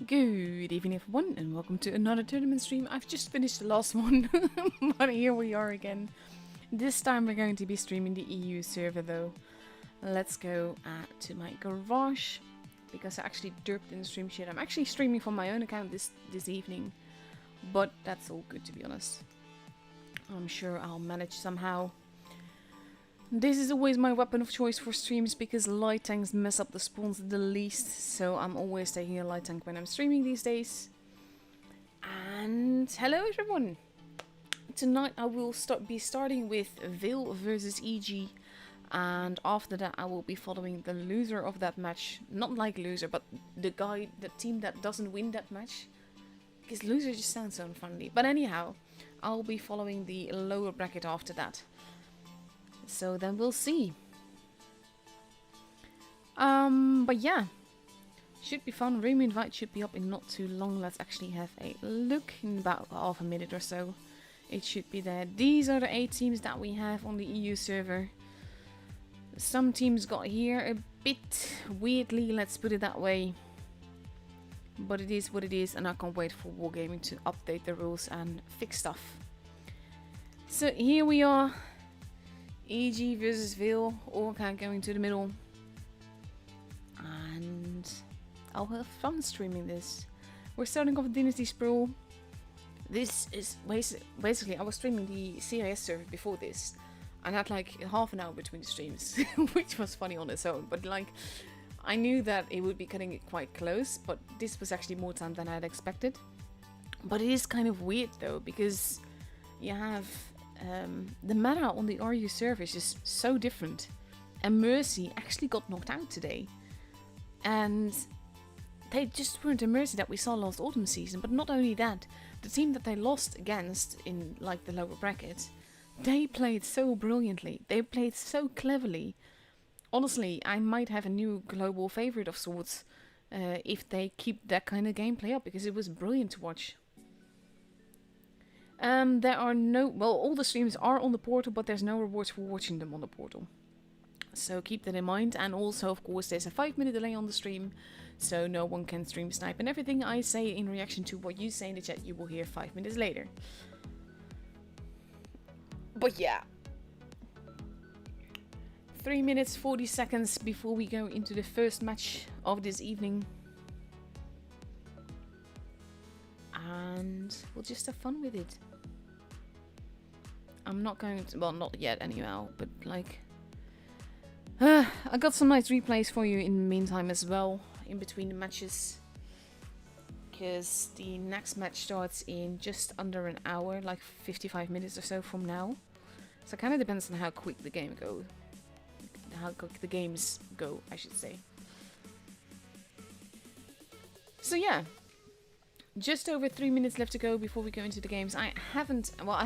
Good evening everyone and welcome to another tournament stream. I've just finished the last one, but here we are again. This time we're going to be streaming the EU server though. Let's go to my garage, because I actually derped in the stream sheet. I'm actually streaming from my own account this evening, but that's all good to be honest. I'm sure I'll manage somehow. This is always my weapon of choice for streams because light tanks mess up the spawns the least, so I'm always taking a light tank when I'm streaming these days. And hello everyone! Tonight I will be starting with Vale versus EG, and after that I will be following the loser of that match. Not like loser, but the team that doesn't win that match. Because loser just sounds so unfriendly. But anyhow, I'll be following the lower bracket after that. So then we'll see. But yeah, should be fun. Room invite should be up in not too long. Let's actually have a look in about half a minute or so. It should be there. These are the 8 teams that we have on the EU server. Some teams got here a bit weirdly, let's put it that way. But it is what it is, and I can't wait for Wargaming to update the rules and fix stuff. So here we are. EG versus Vale, Orca going to the middle, and I'll have fun streaming this. We're starting off with Dynasty Sprawl. This is basically I was streaming the CIS server before this. I had like half an hour between the streams, which was funny on its own, but like I knew that it would be cutting it quite close, but this was actually more time than I had expected. But it is kind of weird though, because you have the meta on the RU server is just so different, and Mercy actually got knocked out today, and they just weren't the Mercy that we saw last autumn season. But not only that, the team that they lost against in like the lower bracket, they played so brilliantly, they played so cleverly. Honestly, I might have a new global favorite of sorts if they keep that kind of gameplay up, because it was brilliant to watch. There are no, well, all the streams are on the portal, but there's no rewards for watching them on the portal. So keep that in mind. And also, of course, there's a 5-minute delay on the stream, so no one can stream snipe. And everything I say in reaction to what you say in the chat, you will hear 5 minutes later. But yeah. 3 minutes 40 seconds before we go into the first match of this evening. And we'll just have fun with it. I'm not going to, well, not yet anyhow, but like I got some nice replays for you in the meantime as well, in between the matches, because the next match starts in just under an hour, like 55 minutes or so from now. So it kind of depends on how quick the game goes, how quick the games go, I should say. So yeah, just over 3 minutes left to go before we go into the games. I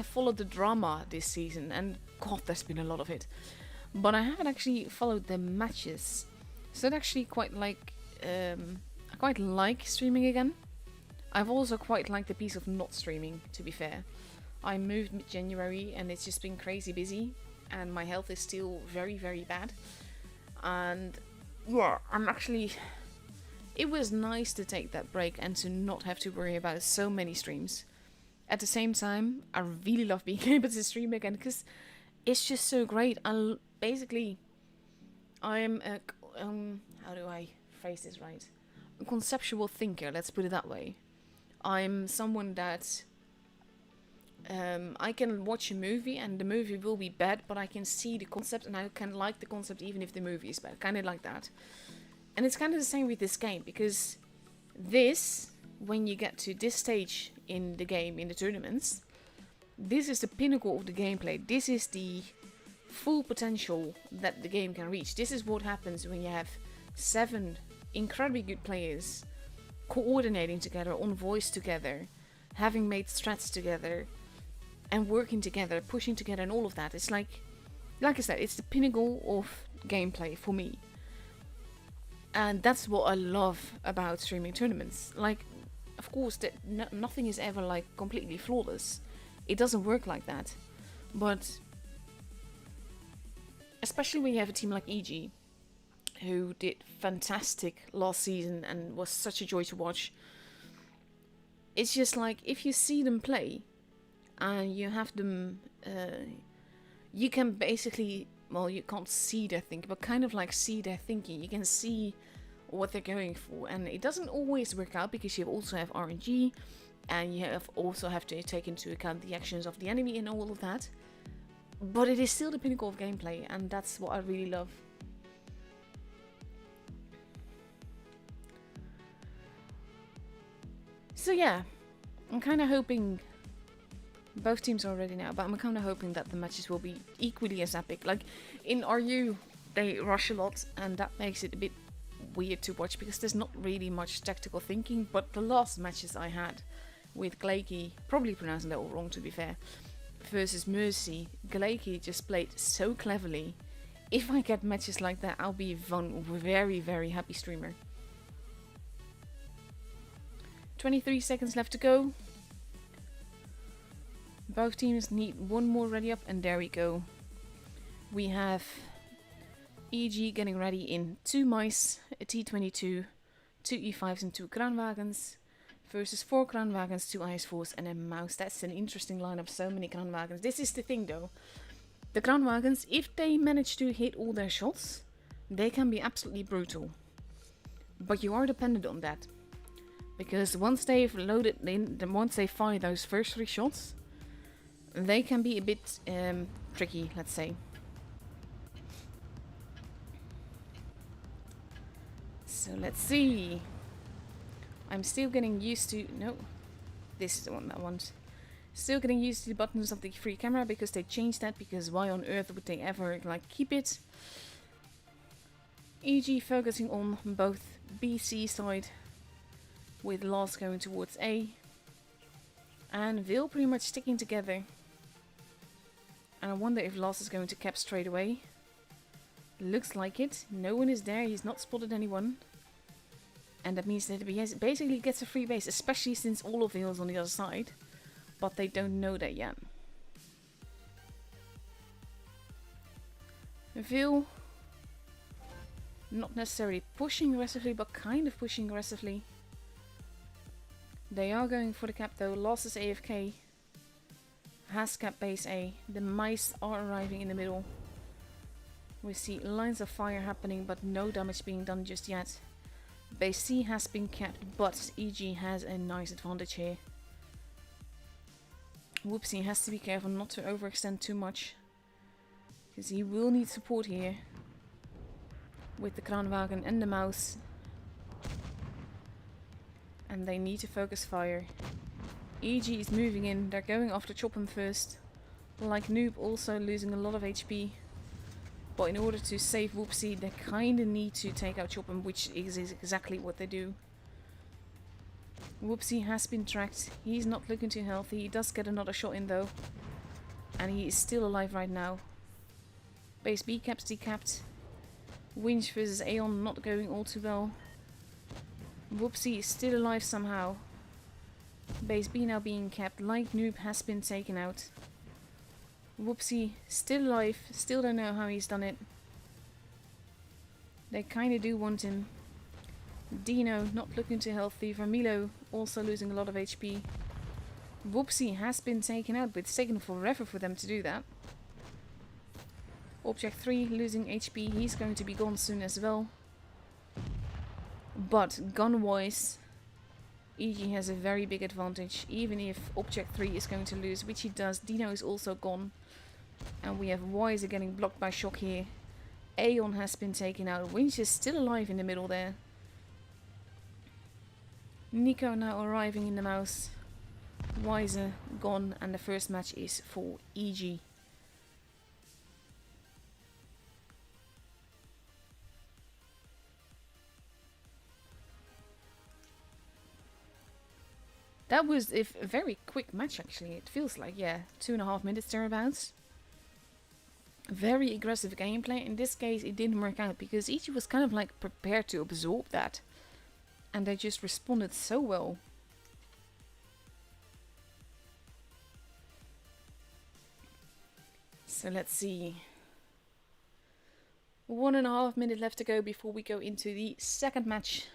followed the drama this season, and god, there's been a lot of it. But I haven't actually followed the matches, so I actually quite like. I quite like streaming again. I've also quite liked the piece of not streaming, to be fair. I moved mid-January and it's just been crazy busy, and my health is still very, very bad. And yeah, it was nice to take that break and to not have to worry about so many streams. At the same time, I really love being able to stream again, because it's just so great. I'm a, how do I phrase this right? A conceptual thinker, let's put it that way. I'm someone that I can watch a movie and the movie will be bad, but I can see the concept and I can like the concept even if the movie is bad. Kind of like that. And it's kind of the same with this game, because this, when you get to this stage in the game, in the tournaments, this is the pinnacle of the gameplay. This is the full potential that the game can reach. This is what happens when you have 7 incredibly good players coordinating together, on voice together, having made strats together, and working together, pushing together, and all of that. It's like I said, it's the pinnacle of gameplay for me. And that's what I love about streaming tournaments. Like, of course, nothing is ever like completely flawless. It doesn't work like that. But especially when you have a team like EG, who did fantastic last season and was such a joy to watch. It's just like if you see them play and you have them, you can basically, well, you can't see their thinking, but kind of like see their thinking. You can see what they're going for, and it doesn't always work out because you also have RNG, and you also have to take into account the actions of the enemy and all of that. But it is still the pinnacle of gameplay, and that's what I really love. So yeah, I'm kind of hoping both teams are ready now, but I'm kind of hoping that the matches will be equally as epic. Like in RU, they rush a lot, and that makes it a bit weird to watch because there's not really much tactical thinking. But the last matches I had with Glakey, probably pronouncing that all wrong to be fair, versus Mercy, Glakey just played so cleverly. If I get matches like that, I'll be one very, very happy streamer. 23 seconds left to go. Both teams need one more ready up, and there we go. We have EG getting ready in 2 mice, a T22, 2 E5s and 2 Kranwagens, versus 4 Kranwagens, 2 IS4s and a mouse. That's an interesting lineup, so many Kranwagens. This is the thing though. The Kranwagens, if they manage to hit all their shots, they can be absolutely brutal. But you are dependent on that. Because once they've loaded in, once they fire those first 3 shots, they can be a bit tricky, let's say. So let's see. I'm still getting used to... No, this is the one that I want. Still getting used to the buttons of the free camera because they changed that, because why on earth would they ever like keep it? EG focusing on both BC side, with Lost going towards A, and Vil pretty much sticking together. And I wonder if Lost is going to cap straight away. Looks like it. No one is there. He's not spotted anyone. And that means that he basically gets a free base, especially since all of Vil is on the other side. But they don't know that yet. Vil not necessarily pushing aggressively, but kind of pushing aggressively. They are going for the cap though. Lost is AFK. Has cap base A. The mice are arriving in the middle. We see lines of fire happening, but no damage being done just yet. Base C has been capped, but EG has a nice advantage here. Whoopsie has to be careful not to overextend too much, because he will need support here with the Kranwagen and the mouse. And they need to focus fire. EG is moving in. They're going after Chop'em first. Like Noob, also losing a lot of HP. But in order to save Whoopsie, they kind of need to take out Chop'em, which is exactly what they do. Whoopsie has been tracked. He's not looking too healthy. He does get another shot in though. And he is still alive right now. Base B caps decapped. Winch versus Aeon not going all too well. Whoopsie is still alive somehow. Base B now being capped. Like Noob has been taken out. Whoopsie still alive. Still don't know how he's done it. They kinda do want him. Dino not looking too healthy. Vermilo also losing a lot of HP. Whoopsie has been taken out, but it's taken forever for them to do that. Object 3 losing HP. He's going to be gone soon as well. But gun-wise, EG has a very big advantage, even if Object 3 is going to lose, which he does. Dino is also gone. And we have Weiser getting blocked by Shock here. Aeon has been taken out. Winch is still alive in the middle there. Nico now arriving in the mouse. Weiser gone, and the first match is for EG. That was a very quick match actually, it feels like, yeah, 2.5 minutes thereabouts. Very aggressive gameplay. In this case it didn't work out because EG was kind of like prepared to absorb that. And they just responded so well. So let's see. 1.5 minutes left to go before we go into the second match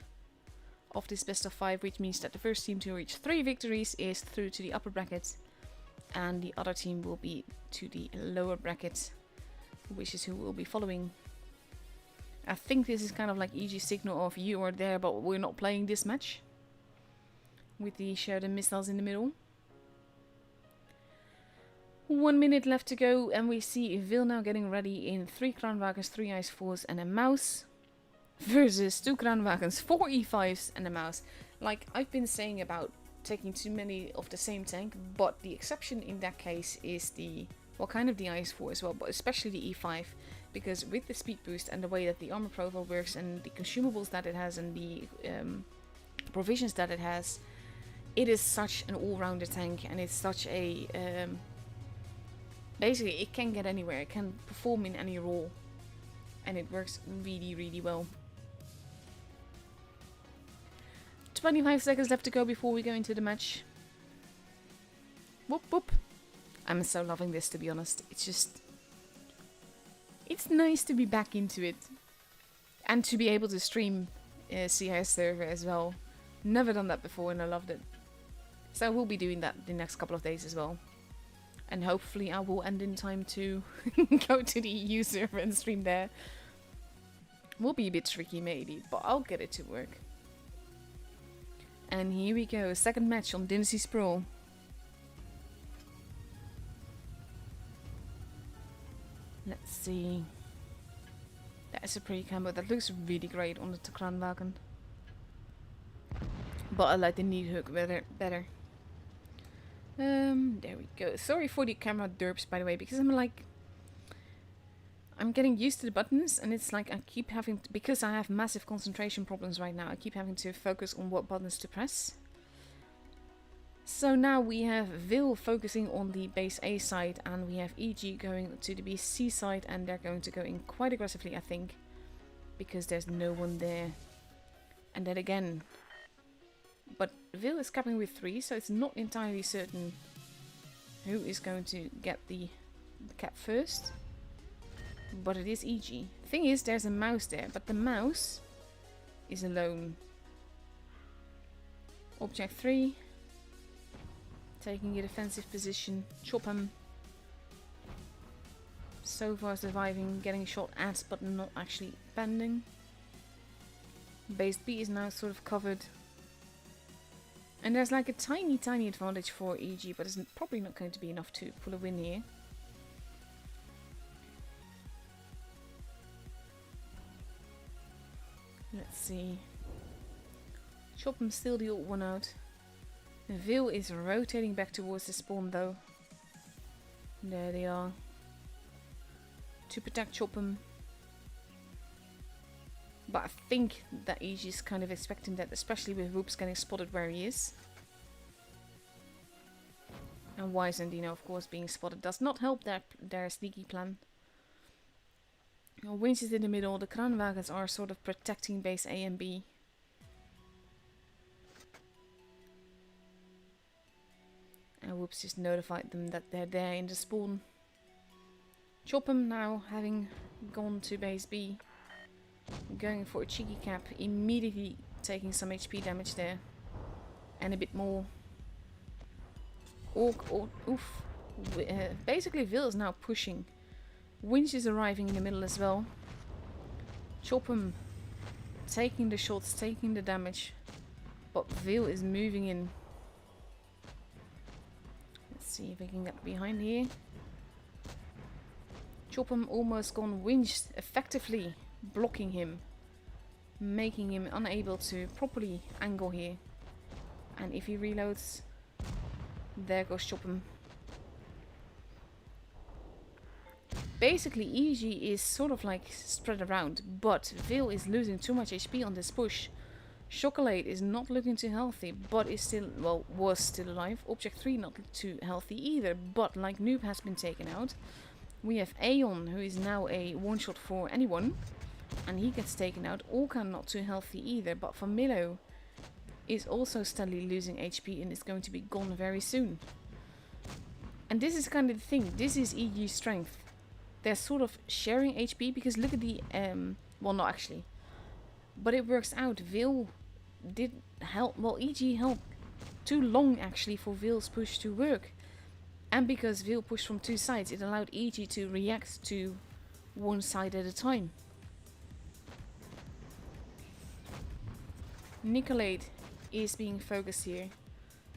of this best of 5, which means that the first team to reach 3 victories is through to the upper bracket, and the other team will be to the lower bracket, which is who will be following. I think this is kind of like EG signal of you are there, but we're not playing this match, with the Sheridan missiles in the middle. 1 minute left to go, and we see Vil now getting ready in 3 Kranwagens, 3 Ice 4s and a mouse, versus 2 Kranwagens, 4 E5s and a mouse. Like I've been saying about taking too many of the same tank, but the exception in that case is the, well, kind of the Ice 4 as well, but especially the E5, because with the speed boost and the way that the armor profile works and the consumables that it has and the provisions that it has, it is such an all-rounder tank, and it's such a basically it can get anywhere, it can perform in any role, and it works really, really well. 25 seconds left to go before we go into the match. Whoop whoop. I'm so loving this, to be honest. It's just, it's nice to be back into it, and to be able to stream CIS server as well. Never done that before, and I loved it. So we'll be doing that the next couple of days as well. And hopefully I will end in time to go to the EU server and stream there. Will be a bit tricky maybe, but I'll get it to work. And here we go, second match on Dynasty Sprawl. Let's see. That is a pretty camo. That looks really great on the Kranwagen. But I like the knee hook better. There we go. Sorry for the camera derps, by the way, because I'm getting used to the buttons, and it's like I keep having to, because I have massive concentration problems right now, I keep having to focus on what buttons to press. So now we have Vil focusing on the base A side, and we have EG going to the base C side, and they're going to go in quite aggressively, I think, because there's no one there. And then again, but Vil is capping with 3, so it's not entirely certain who is going to get the cap first. But it is EG. Thing is, there's a mouse there, but the mouse is alone. Object 3. Taking a defensive position. Chop him. So far surviving, getting shot at, but not actually bending. Base B is now sort of covered. And there's like a tiny advantage for EG, but it's probably not going to be enough to pull a win here. Let's see. Chop him still the old one out. Vil is rotating back towards the spawn though. There they are. To protect Chop him. But I think that EG is kind of expecting that, especially with Whoops getting spotted where he is. And Wisendino, of course, being spotted does not help their sneaky plan. Winch is in the middle, the Kranwagens are sort of protecting base A and B. And Whoops just notified them that they're there in the spawn. Chop him now, having gone to base B. Going for a cheeky cap, immediately taking some HP damage there. And a bit more. Oof. Basically Vil is now pushing. Winch is arriving in the middle as well. Chop him, taking the shots, taking the damage. But Vil is moving in. Let's see if we can get behind here. Chop him almost gone. Winch effectively blocking him, making him unable to properly angle here. And if he reloads, there goes Chop him. Basically EG is sort of like spread around, but Vil is losing too much HP on this push. Chocolate is not looking too healthy, but is still, well, was still alive. Object 3 not too healthy either, but like Noob has been taken out. We have Aeon, who is now a one-shot for anyone, and he gets taken out. Orca not too healthy either, but Familo is also steadily losing HP and is going to be gone very soon. And this is kind of the thing, this is EG's strength. They're sort of sharing HP, because look at the, well, not actually, but it works out. Vil did help. Well, EG helped too long actually for Veil's push to work. And because Veil pushed from two sides, it allowed EG to react to one side at a time. Nicolade is being focused here,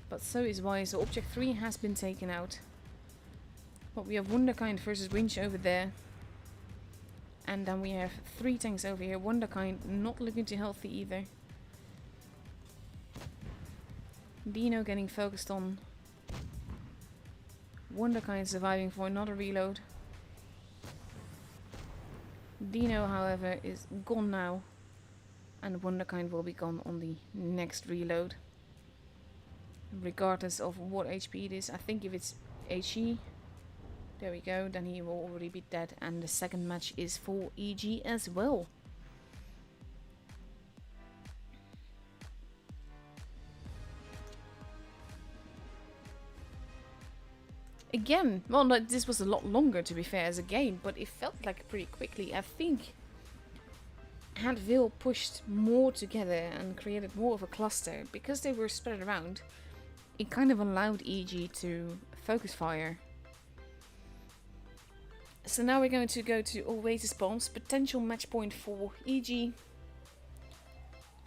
but so is Y, so object 3 has been taken out. But we have Wunderkind versus Winch over there. And then we have 3 tanks over here. Wunderkind not looking too healthy either. Dino getting focused on. Wunderkind surviving for another reload. Dino, however, is gone now. And Wunderkind will be gone on the next reload. Regardless of what HP it is. I think if it's HE, there we go, then he will already be dead. And the second match is for EG as well. Again, well, no, this was a lot longer to be fair as a game, but it felt like pretty quickly. I think had Veil pushed more together and created more of a cluster, because they were spread around, it kind of allowed EG to focus fire. So now we're going to go to Oasis Bombs, potential match point for EG.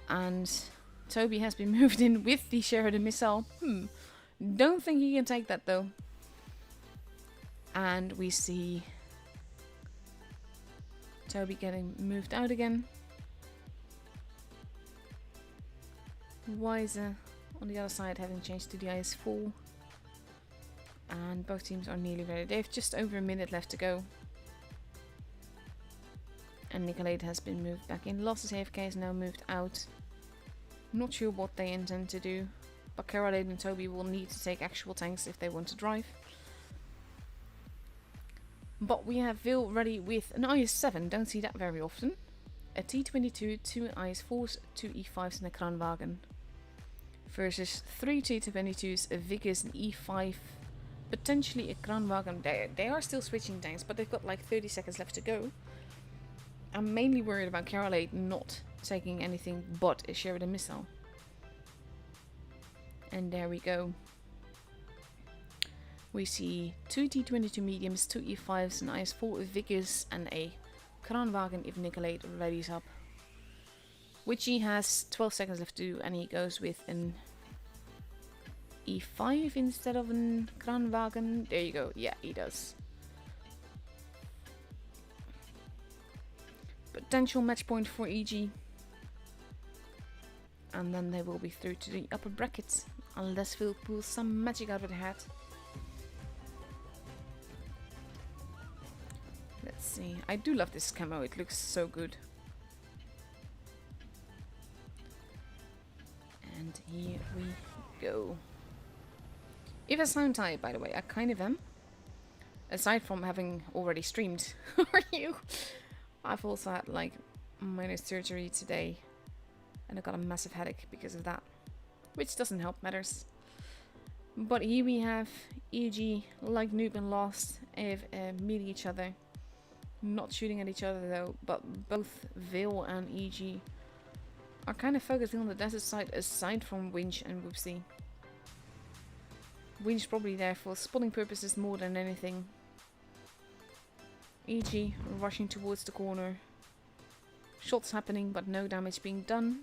And Toby has been moved in with the Sheridan missile. Don't think he can take that though. And we see Toby getting moved out again. Wiser on the other side having changed to the IS-4. And both teams are nearly ready. They have just over a minute left to go. And Nicolade has been moved back in. Lost his AFK, is now moved out. Not sure what they intend to do. But Caroline and Toby will need to take actual tanks if they want to drive. But we have Veil ready with an IS-7. Don't see that very often. A T-22, 2 IS-4s, 2 E-5s and a Kranwagen. Versus 3 T-22s, a Vickers, an E-5, potentially a Kranwagen. They are still switching tanks, but they've got like 30 seconds left to go. I'm mainly worried about Caroline not taking anything but a Sheridan missile. And there we go. We see 2 T-22 mediums, 2 E-5s, an IS-4 Vickers and a Kranwagen if Nicolade readies up. Which he has 12 seconds left to do, and he goes with an E5 instead of an Kranwagen. There you go, yeah, he does. Potential match point for EG. And then they will be through to the upper brackets, unless Phil pulls some magic out of the hat. Let's see, I do love this camo, it looks so good. And here we go. If I sound tired, by the way, I kind of am. Aside from having already streamed. Are you? I've also had like minor surgery today. And I got a massive headache because of that. Which doesn't help matters. But here we have EG, like Noob and Lost, meeting each other. Not shooting at each other though, but both Veil and EG are kind of focusing on the desert side aside from Winch and Whoopsie. Winch probably there for spotting purposes more than anything. EG rushing towards the corner. Shots happening but no damage being done.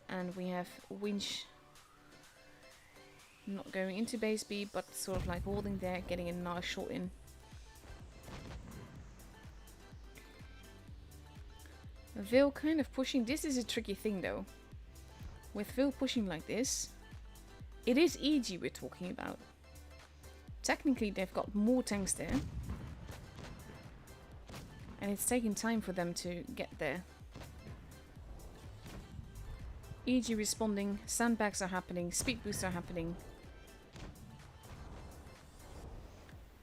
And we have Winch not going into base B, but sort of like holding there, getting a nice shot in. Veil kind of pushing. This is a tricky thing though. With Veil pushing like this, it is EG we're talking about. Technically they've got more tanks there. And it's taking time for them to get there. EG responding, sandbags are happening, speed boosts are happening.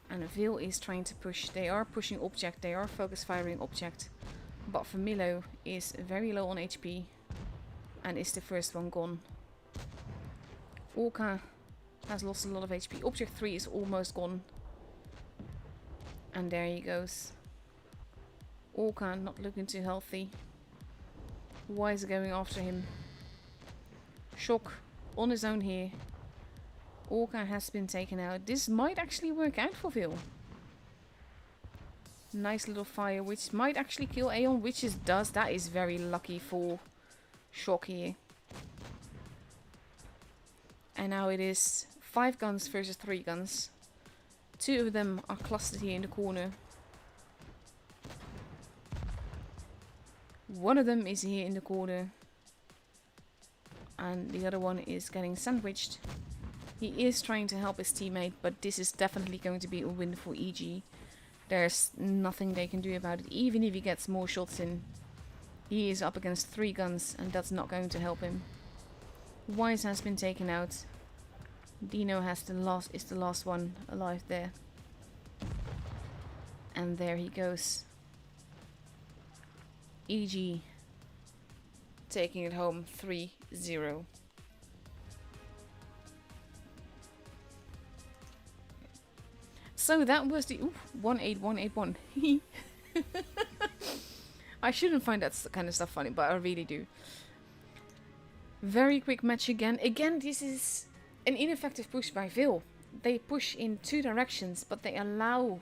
And Veil is trying to push. They are pushing object, they are focus firing object. But Familo is very low on HP and is the first one gone. Orca has lost a lot of HP. Object 3 is almost gone. And there he goes. Orca not looking too healthy. Why is it going after him? Shock on his own here. Orca has been taken out. This might actually work out for Vil. Nice little fire, which might actually kill Aeon, which it does. That is very lucky for Shock here. And now it is 5 guns versus 3 guns. 2 of them are clustered here in the corner. One of them is here in the corner. And the other one is getting sandwiched. He is trying to help his teammate, but this is definitely going to be a win for EG. There's nothing they can do about it. Even if he gets more shots in, he is up against 3 guns, and that's not going to help him. Wise has been taken out. Dino is the last one alive there. And there he goes. EG taking it home 3-0. So that was the 18181. I shouldn't find that kind of stuff funny, but I really do. Very quick match again. Again, this is an ineffective push by Vil. They push in 2 directions, but they allow,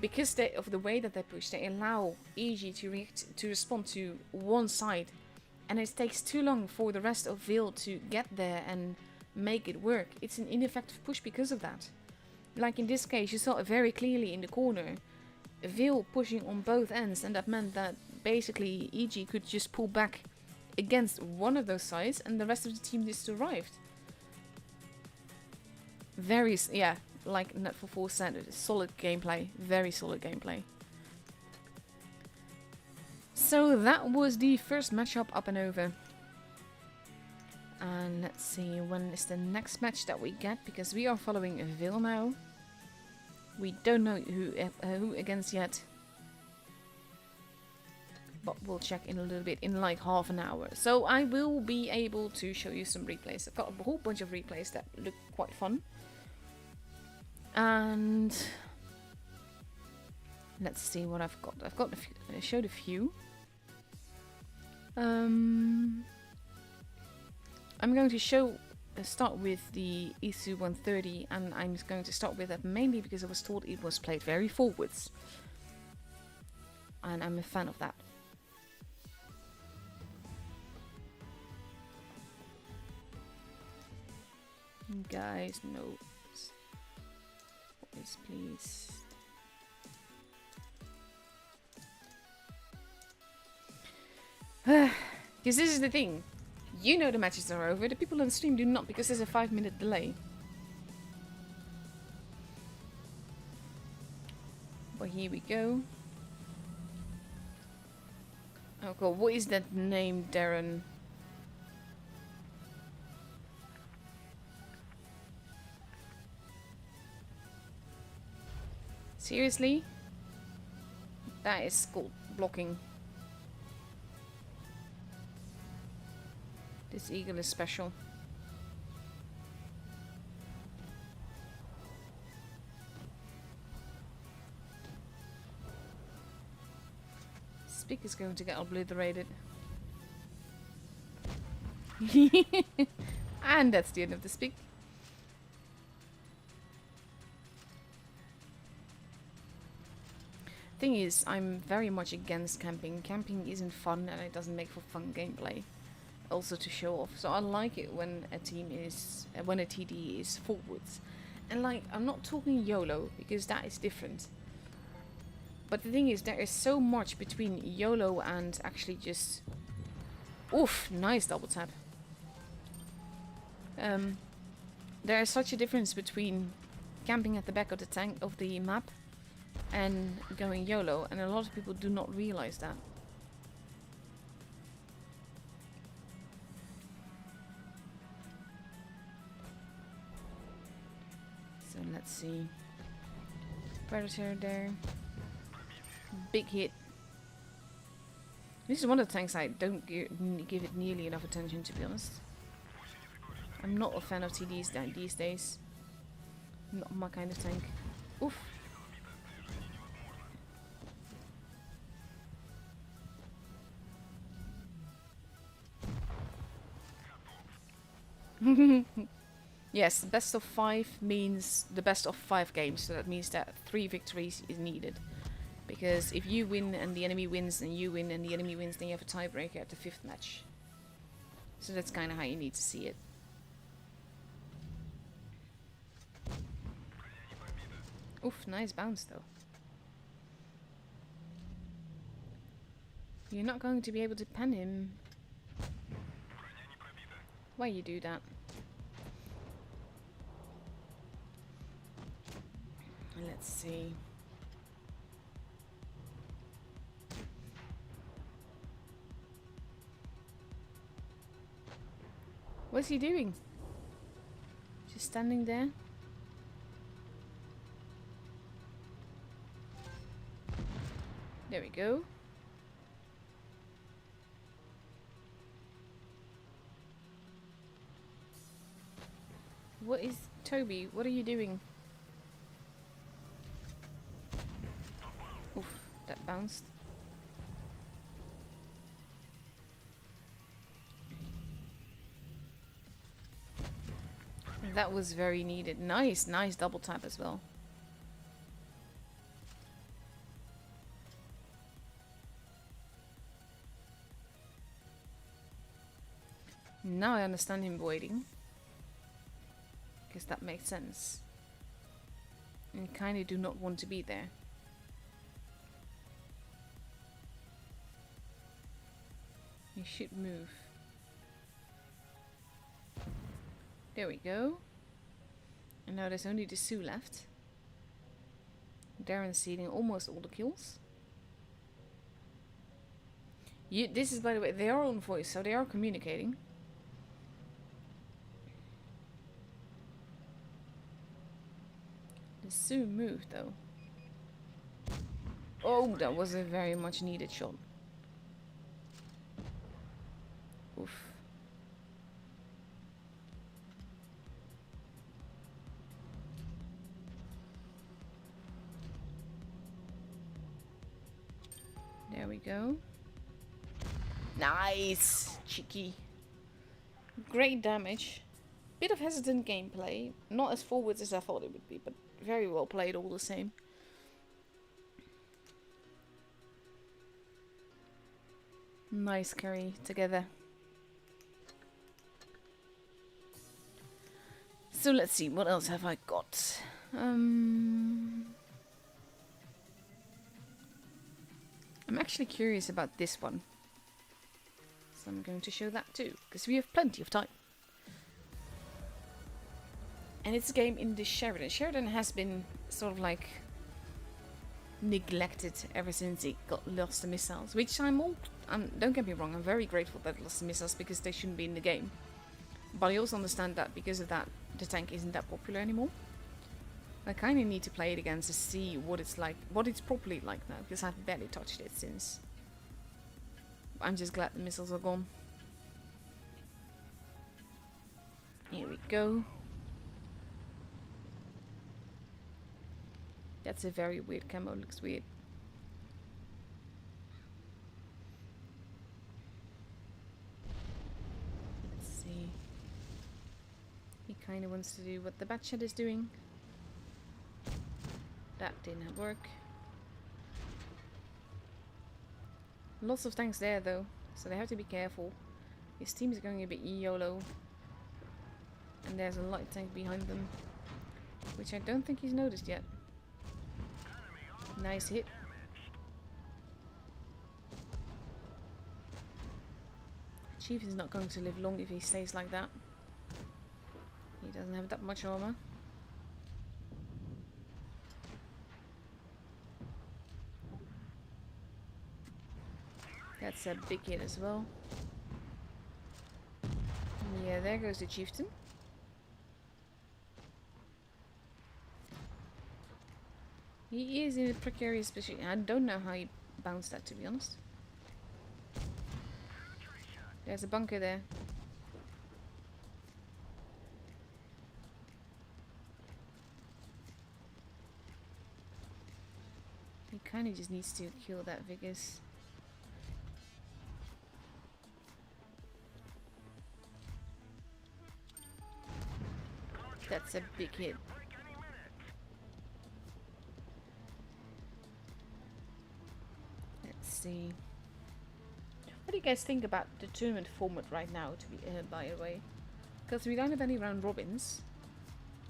because of the way that they push, they allow EG to respond to one side. And it takes too long for the rest of Vil to get there and make it work. It's an ineffective push because of that. Like in this case, you saw it very clearly in the corner. Vil pushing on both ends, and that meant that basically EG could just pull back against one of those sides, and the rest of the team just survived. Very, yeah, like Net for 4 standard, solid gameplay, very solid gameplay. So that was the first matchup up and over. And let's see, when is the next match that we get, because we are following Vil now. We don't know who against yet. But we'll check in a little bit in like half an hour. So I will be able to show you some replays. I've got a whole bunch of replays that look quite fun. And let's see what I've got. I've got I showed a few. I'm going to start with the ISU 130, and I'm going to start with that mainly because I was told it was played very forwards. And I'm a fan of that. Guys, no. Yes, please. Because this is the thing. You know the matches are over. The people on the stream do not, because there's a 5-minute delay. But here we go. Oh god, what is that name, Darren? Seriously? That is called blocking. This eagle is special. Speak is going to get obliterated. And that's the end of the speak. Thing is, I'm very much against camping. Camping isn't fun and it doesn't make for fun gameplay. Also to show off. So I like it when a team is, when a TD is forwards. And like, I'm not talking YOLO, because that is different. But the thing is, there is so much between YOLO and actually just... Oof, nice double tap. There is such a difference between camping at the back of the tank of the map and going YOLO, and a lot of people do not realize that. So let's see. Predator there. Big hit. This is one of the tanks I don't give it nearly enough attention, to be honest. I'm not a fan of TDs these days. Not my kind of tank. Oof. Yes, best of 5 means the best of 5 games, so that means that 3 victories is needed. Because if you win and the enemy wins, and you win and the enemy wins, then you have a tiebreaker at the 5th match. So that's kind of how you need to see it. Oof, nice bounce though. You're not going to be able to pen him. Why you do that? Let's see. What's he doing? Just standing there? There we go. What is... Toby, what are you doing? Oof, that bounced. That was very needed. Nice, nice double tap as well. Now I understand him waiting. Because that makes sense. And kind of do not want to be there. You should move. There we go. And now there's only the Sue left. Darren's stealing almost all the kills. This is, by the way, their own voice, so they are communicating. The Sue moved though. Oh, that was a very much needed shot. Oof. There we go. Nice! Cheeky. Great damage. Bit of hesitant gameplay. Not as forward as I thought it would be, but very well played all the same. Nice carry together. So let's see, what else have I got? I'm actually curious about this one. So I'm going to show that too, because we have plenty of time. And it's a game in the Sheridan. Sheridan has been sort of like neglected ever since it got lost the missiles, which don't get me wrong, I'm very grateful that it lost the missiles because they shouldn't be in the game. But I also understand that because of that, the tank isn't that popular anymore. I kind of need to play it again to see what it's like, what it's properly like now, because I've barely touched it since. I'm just glad the missiles are gone. Here we go. That's a very weird camo, looks weird. Let's see. He kind of wants to do what the Batchat is doing. That didn't work. Lots of tanks there though, so they have to be careful. His team is going a bit YOLO. And there's a light tank behind them, which I don't think he's noticed yet. Nice hit. Chief is not going to live long if he stays like that. He doesn't have that much armor. That's a big hit as well. Yeah, there goes the chieftain. He is in a precarious position. I don't know how he bounced that, to be honest. There's a bunker there. He kind of just needs to kill that Vickers. That's a big hit. Let's see. What do you guys think about the tournament format right now, to be, by the way? Because we don't have any round robins.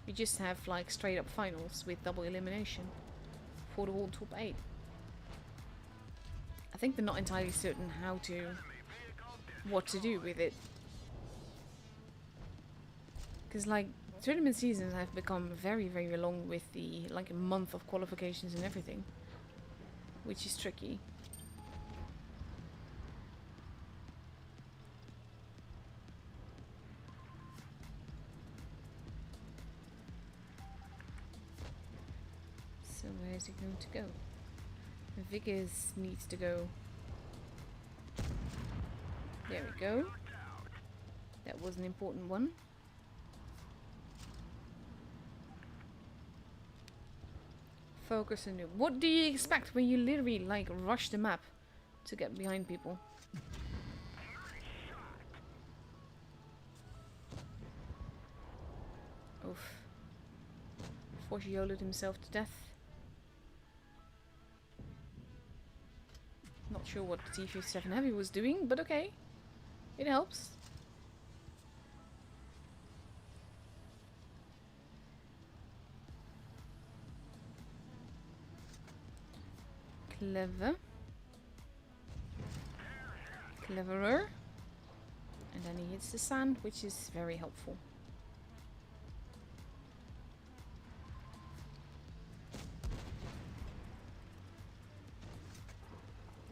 We just have like straight up finals with double elimination for the whole top 8. I think they're not entirely certain what to do with it. Because like tournament seasons have become very, very long with the like a month of qualifications and everything, which is tricky. So where is he going to go? Vickers needs to go. There we go. That was an important one. Focus on you. What do you expect when you literally like rush the map to get behind people? Oof. Force YOLO'd himself to death. Not sure what the T-57 Heavy was doing, but okay. It helps. Clever. Cleverer. And then he hits the sand, which is very helpful.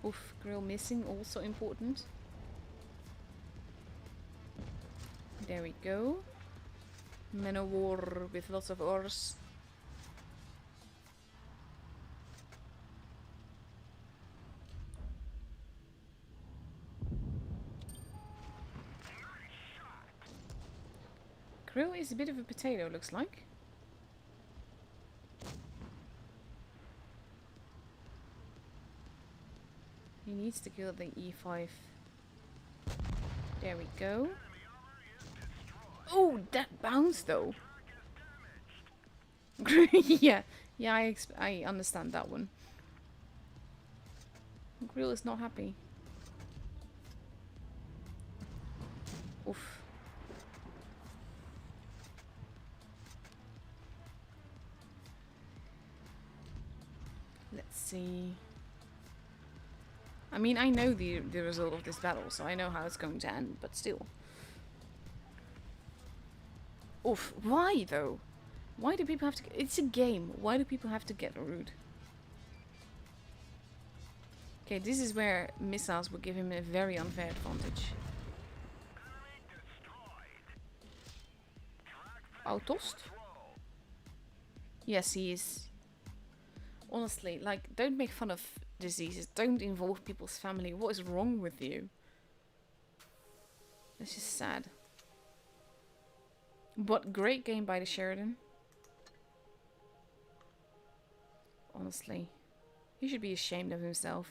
Oof, grill missing, also important. There we go. Men of war with lots of ores. Grill is a bit of a potato, looks like. He needs to kill the E5. There we go. Oh, that bounced though. yeah, I understand that one. Grill is not happy. Oof. Let's see. I mean, I know the result of this battle, so I know how it's going to end, but still. Oof. Why, though? Why do people have to... It's a game. Why do people have to get rude? Okay, this is where missiles will give him a very unfair advantage. Autost? Yes, he is. Honestly, like, don't make fun of diseases. Don't involve people's family. What is wrong with you? That's just sad. But great game by the Sheridan. Honestly. He should be ashamed of himself.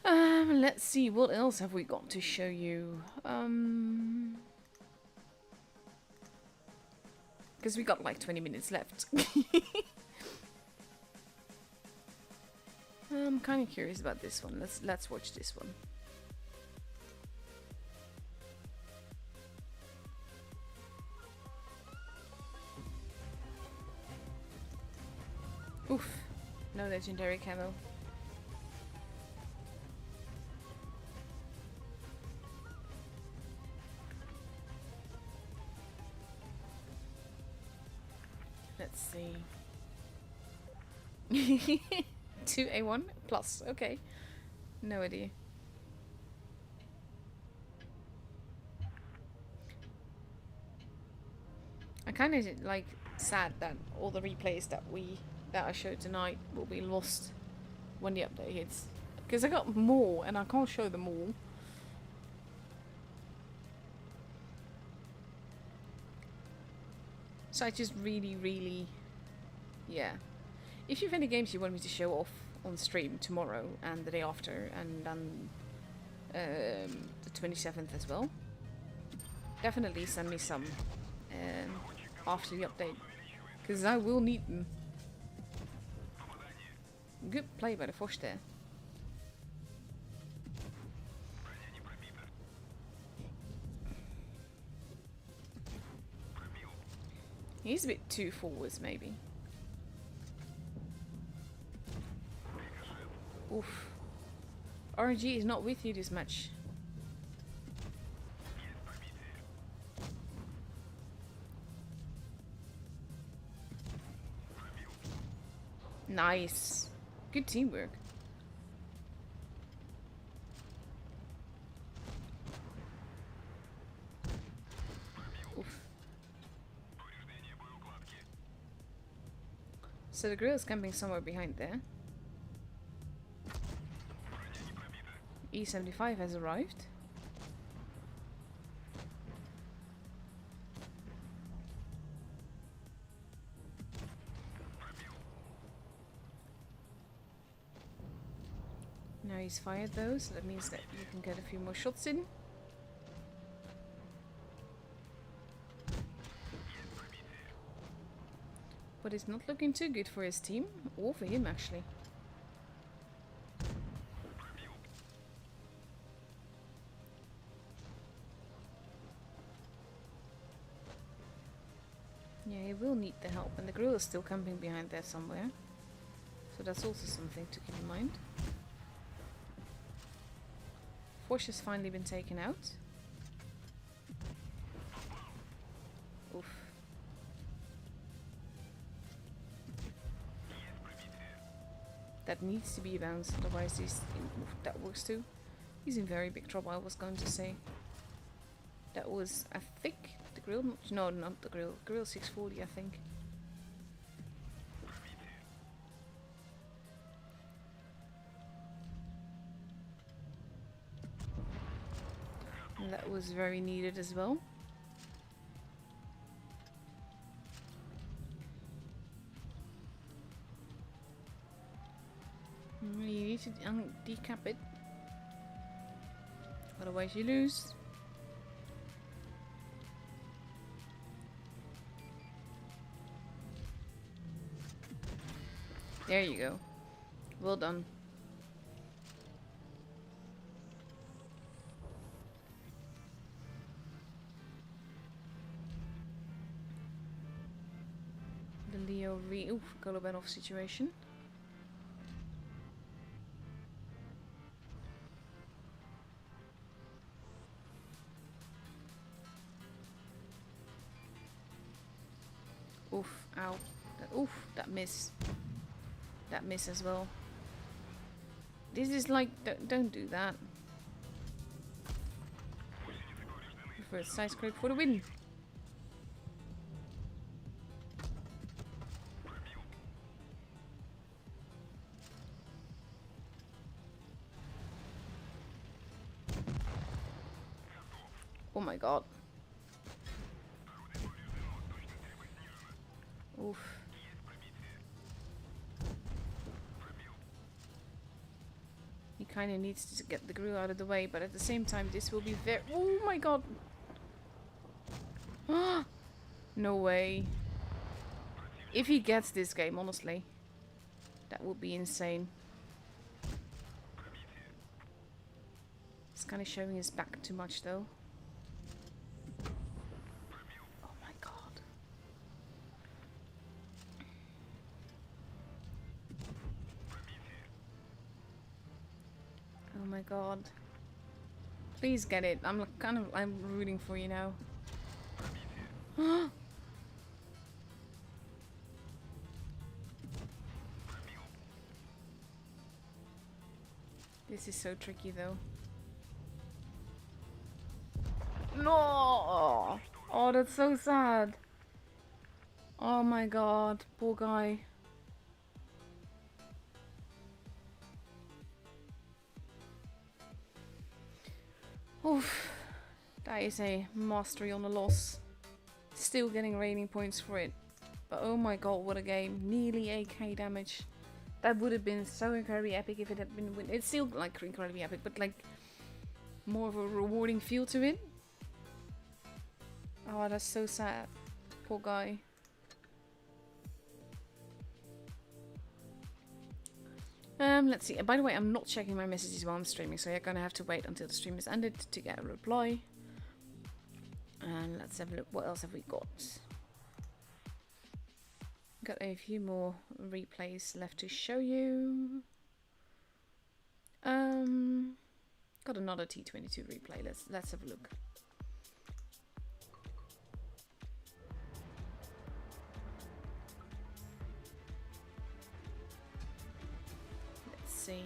Let's see, what else have we got to show you? Because we got like 20 minutes left. I'm kind of curious about this one. Let's watch this one. Oof. No legendary camo. Let's see. 2A1 plus. Okay. No idea. I kind of like sad that all the replays that I showed tonight will be lost when the update hits, because I got more and I can't show them all. So I just really, yeah. If you have any games you want me to show off on stream tomorrow and the day after and then the 27th as well, definitely send me some after the update, because I will need them. Good play by the Foch there. He's a bit too forwards, maybe. Oof. RNG is not with you this much. Nice. Good teamwork. Oof. So the grill is camping somewhere behind there. E75 has arrived. Now he's fired though, so that means that you can get a few more shots in. But it's not looking too good for his team, or for him actually. Yeah, he will need the help, and the grill is still camping behind there somewhere. So that's also something to keep in mind. Foch has finally been taken out. Oof. That needs to be a bounce, otherwise he's in, oof, that works too. He's in very big trouble, I was going to say. That was, I think, the grill? No, not the grill. Grill 640, I think. And that was very needed as well. You need to decap it. Otherwise you lose. There you go. Well done. The Leo Golubanov situation. Oof, ow. That miss. That miss as well. This is like, don't do that. First side scrape for the win. Oh my god. Oof. He kind of needs to get the grill out of the way, but at the same time this will be very... Oh my god! No way. If he gets this game, honestly, that would be insane. It's kind of showing his back too much though. Oh my god. Oh my god. Please get it. I'm rooting for you now. This is so tricky though. No! Oh, that's so sad. Oh my god, poor guy. Oof. That is a mastery on the loss. Still getting rating points for it. But oh my god, what a game. Nearly 8k damage. That would have been so incredibly epic if it had been win. It's still like incredibly epic, but like more of a rewarding feel to it. Oh, that's so sad. Poor guy. Let's see. By the way, I'm not checking my messages while I'm streaming, so you're gonna have to wait until the stream is ended to get a reply. And let's have a look. What else have we got? Got a few more replays left to show you. Got another T22 replay. Let's have a look. Let's see.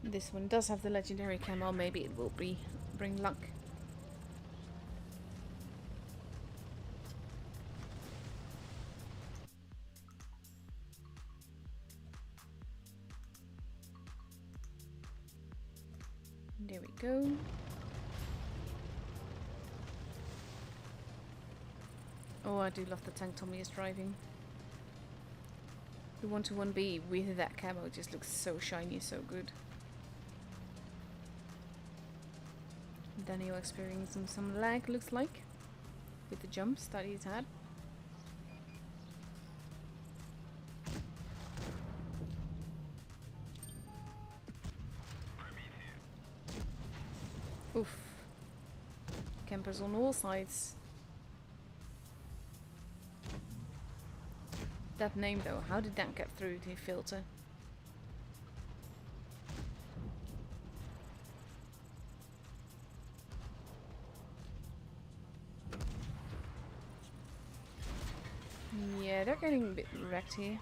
This one does have the legendary camo. Maybe it will bring luck. There we go. Oh, I do love the tank Tommy is driving. The 121B with that camo just looks so shiny, so good. Daniel experiencing some lag, looks like, with the jumps that he's had. Oof. Campers on all sides. That name though, how did that get through the filter? Yeah, they're getting a bit wrecked here.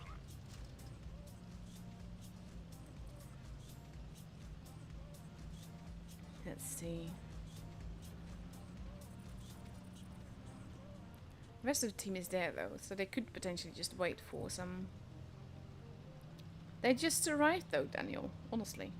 Let's see. The rest of the team is there though, so they could potentially just wait for some... They just arrived though, Daniel, honestly.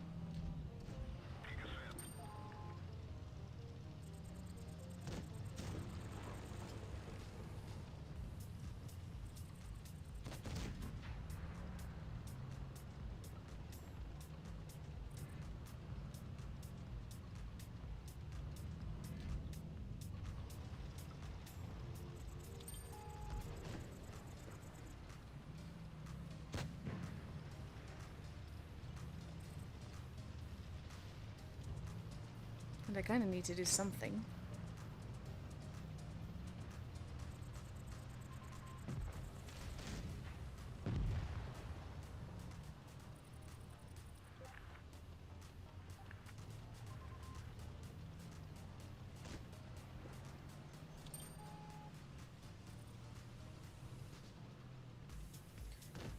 And I kind of need to do something.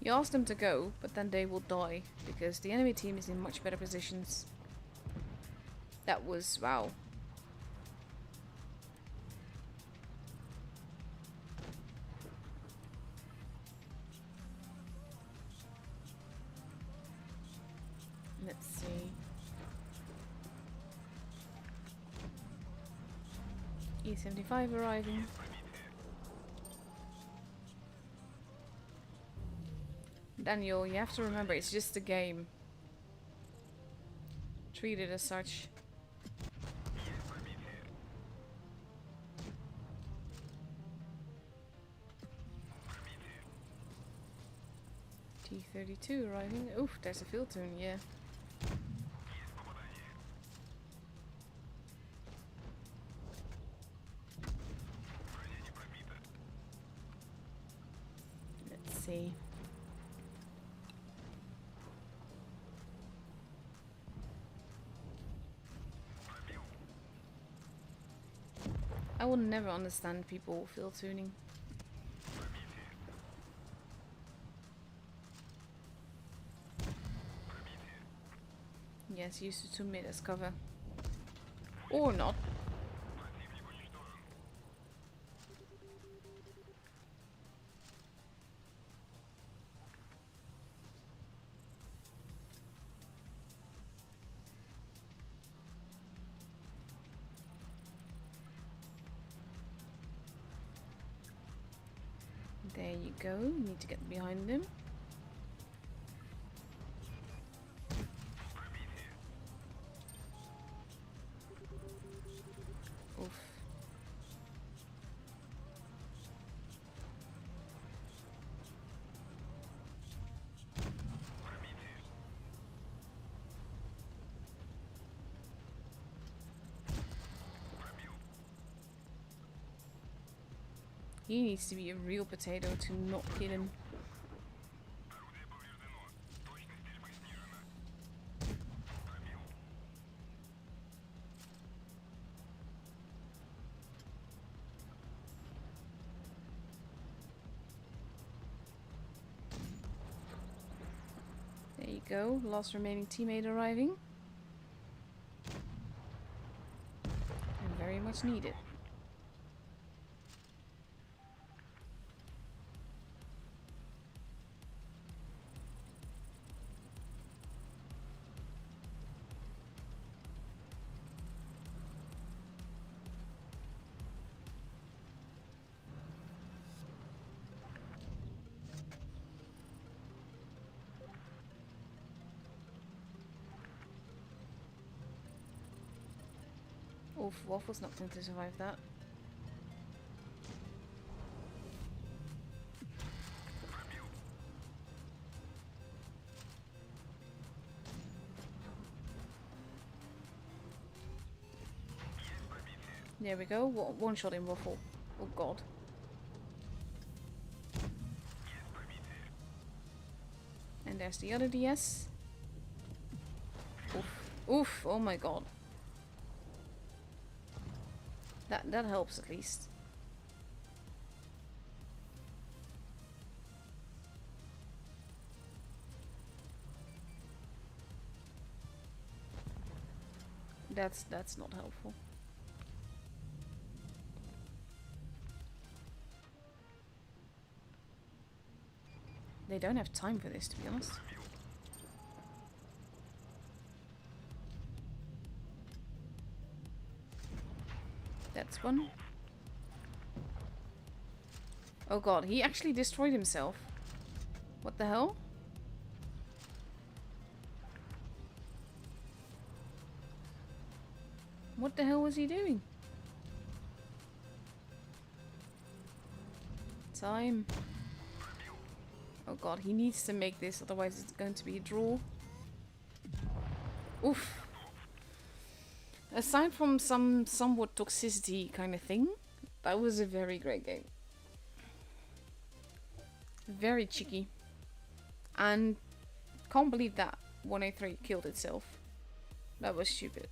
You ask them to go, but then they will die, because the enemy team is in much better positions. That was... wow. Let's see. E75 arriving. Daniel, you have to remember, it's just a game. Treat it as such. T32 arriving. Oof, there's a field tune, yeah. Let's see. I will never understand people field tuning. Yes, use the 2 mid as cover. Or not. There you go. You need to get behind him. Oof. He needs to be a real potato to not kill him. There you go, last remaining teammate arriving. And very much needed. Oof, Waffle's not going to survive that. There we go, one shot in Waffle. Oh god. And there's the other DS. Oof, oof, oh my god. That helps at least. That's not helpful. They don't have time for this, to be honest. That's one. Oh god, he actually destroyed himself. What the hell? What the hell was he doing? Time. Oh god, he needs to make this, otherwise it's going to be a draw. Oof. Aside from some somewhat toxicity kind of thing, that was a very great game. Very cheeky. And can't believe that 183 killed itself. That was stupid.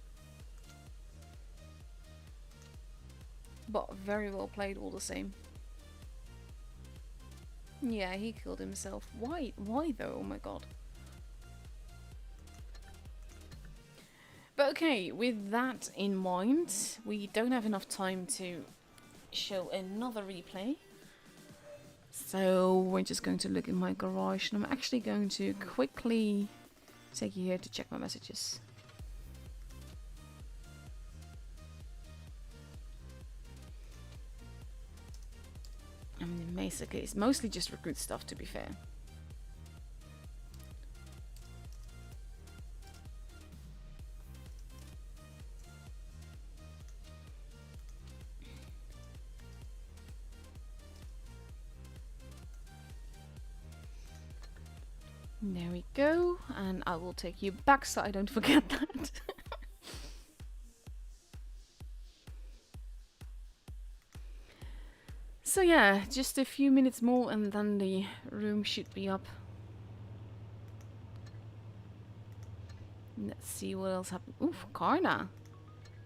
But very well played all the same. Yeah, he killed himself. Why? Why though? Oh my god. But okay, with that in mind, we don't have enough time to show another replay. So we're just going to look in my garage, and I'm actually going to quickly take you here to check my messages. I mean, basically, it's mostly just recruit stuff, to be fair. There we go, and I will take you back so I don't forget that. So yeah, just a few minutes more and then the room should be up. Let's see what else happened. Oof, Karna.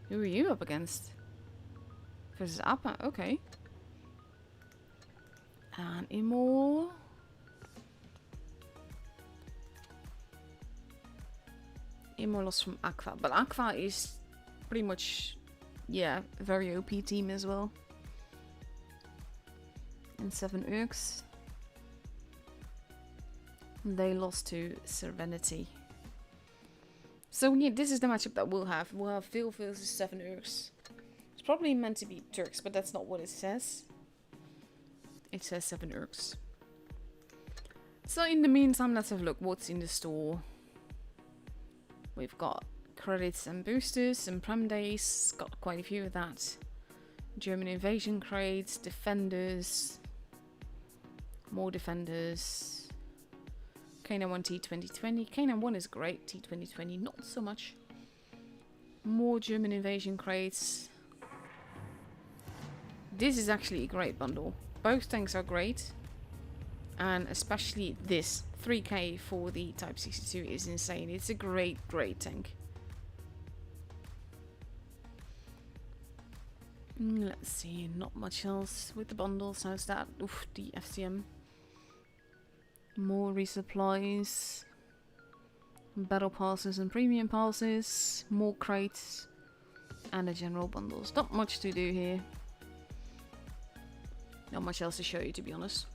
Who are you up against? Versus Appa, okay. And Immo. Immo lost from Aqua, but Aqua is pretty much, yeah, a very OP team as well. And 7 Urks. They lost to Serenity. So yeah, this is the matchup that we'll have. We'll have Phil versus 7 Urks. It's probably meant to be Turks, but that's not what it says. It says 7 ergs. So in the meantime, let's have a look what's in the store. We've got credits and boosters and prem days. Got quite a few of that. German invasion crates, defenders, more defenders. K9 1 T2020. K9 1 is great. T2020 not so much. More German invasion crates. This is actually a great bundle. Both tanks are great. And especially this 3k for the Type 62 is insane. It's a great tank. Let's see, not much else with the bundles. How's that? Oof, the FCM. More resupplies. Battle passes and premium passes. More crates. And the general bundles. Not much to do here. Not much else to show you, to be honest.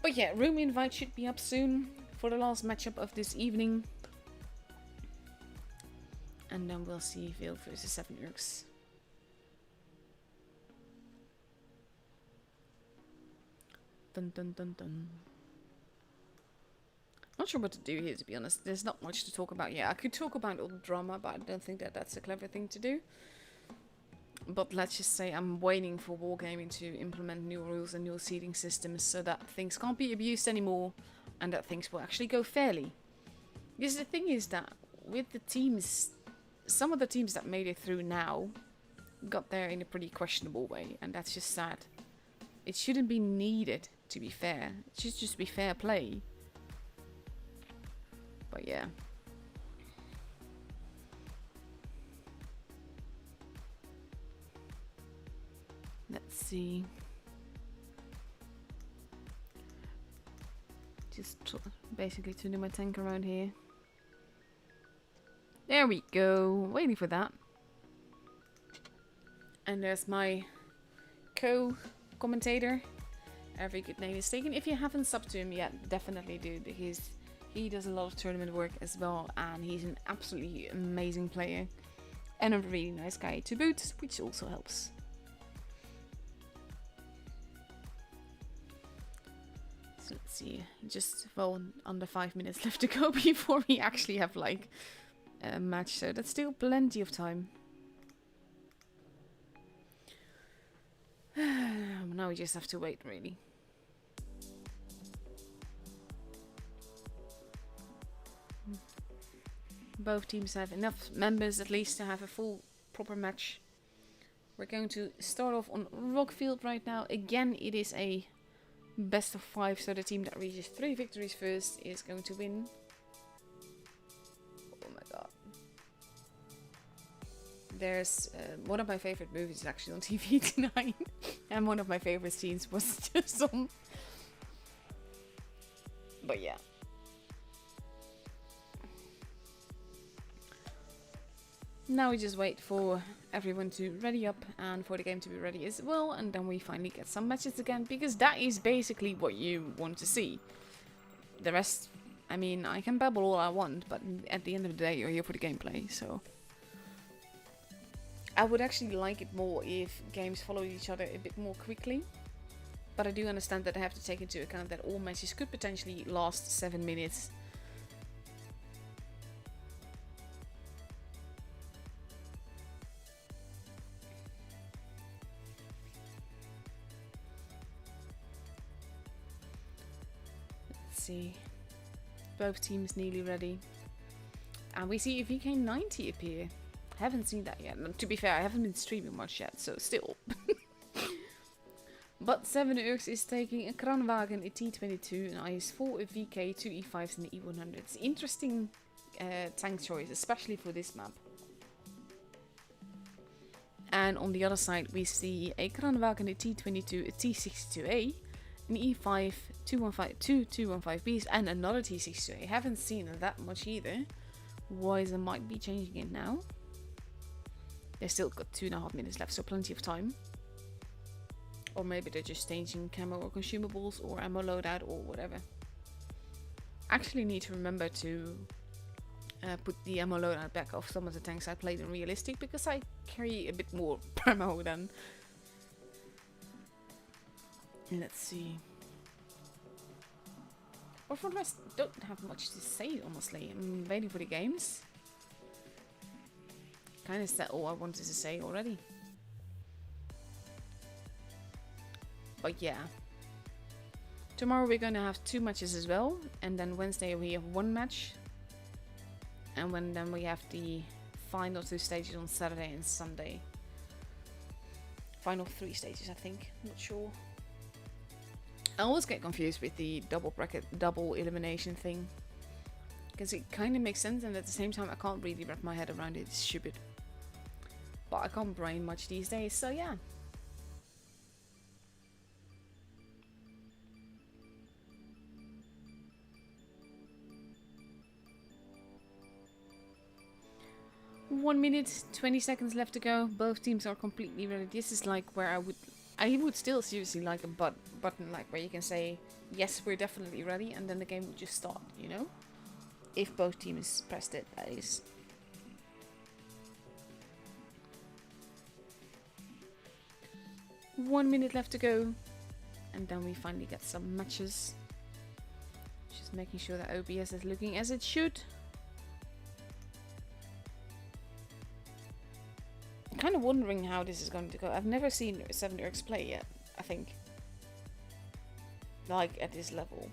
But yeah, room invite should be up soon for the last matchup of this evening. And then we'll see Veil versus 7 ergs. Dun dun dun dun. Not sure what to do here, to be honest. There's not much to talk about. Yeah, I could talk about all the drama, but I don't think that that's a clever thing to do. But let's just say I'm waiting for Wargaming to implement new rules and new seeding systems so that things can't be abused anymore and that things will actually go fairly. Because the thing is that with the teams, some of the teams that made it through now got there in a pretty questionable way, and that's just sad. It shouldn't be needed to be fair. It should just be fair play. But yeah. Let's see. Just basically turning my tank around here. There we go. Waiting for that. And there's my co-commentator. Every good name is taken. If you haven't subbed to him yet, definitely do, because he does a lot of tournament work as well, and he's an absolutely amazing player and a really nice guy to boot, which also helps. So let's see, just under 5 minutes left to go before we actually have like a match, so that's still plenty of time. Now we just have to wait, really. Both teams have enough members at least to have a full proper match. We're going to start off on Rockfield right now. Again, it is a best of 5, so the team that reaches 3 victories first is going to win. Oh my god. There's one of my favorite movies actually on TV tonight. And one of my favorite scenes was just on. But yeah. Now we just wait for everyone to ready up and for the game to be ready as well, and then we finally get some matches again, because that is basically what you want to see. The rest, I mean, I can babble all I want, but at the end of the day you're here for the gameplay, so. I would actually like it more if games follow each other a bit more quickly, but I do understand that I have to take into account that all matches could potentially last 7 minutes. See, both teams nearly ready, and we see a VK90 appear. Haven't seen that yet. To be fair, I haven't been streaming much yet, so still. But 7 ergs is taking a Kranwagen, a T22, an IS-4, a VK, 2 E5s and an E100. It's interesting tank choice, especially for this map. And on the other side we see a Kranwagen, a T22, a T62A, an E5, 215Bs, and another T62A. I haven't seen that much either. Wiser might be changing it now. They've still got 2.5 minutes left, so plenty of time. Or maybe they're just changing camo or consumables or ammo loadout or whatever. Actually need to remember to put the ammo loadout back of some of the tanks I played in realistic, because I carry a bit more ammo than. Let's see. Or for the rest, don't have much to say, honestly. I'm waiting for the games. Kind of said all I wanted to say already. But yeah. Tomorrow we're gonna have 2 matches as well. And then Wednesday we have 1 match. And then we have the final 2 stages on Saturday and Sunday. Final 3 stages, I think. Not sure. I always get confused with the double bracket, double elimination thing. Because it kind of makes sense, and at the same time I can't really wrap my head around it. It's stupid. But I can't brain much these days, so yeah. One minute, 20 seconds left to go. Both teams are completely ready. This is like where I would still seriously like a button like where you can say, yes, we're definitely ready, and then the game would just start, you know? If both teams pressed it, that is. One minute left to go, and then we finally get some matches. Just making sure that OBS is looking as it should. I'm kind of wondering how this is going to go. I've never seen 7ergs play yet, I think. Like, at this level.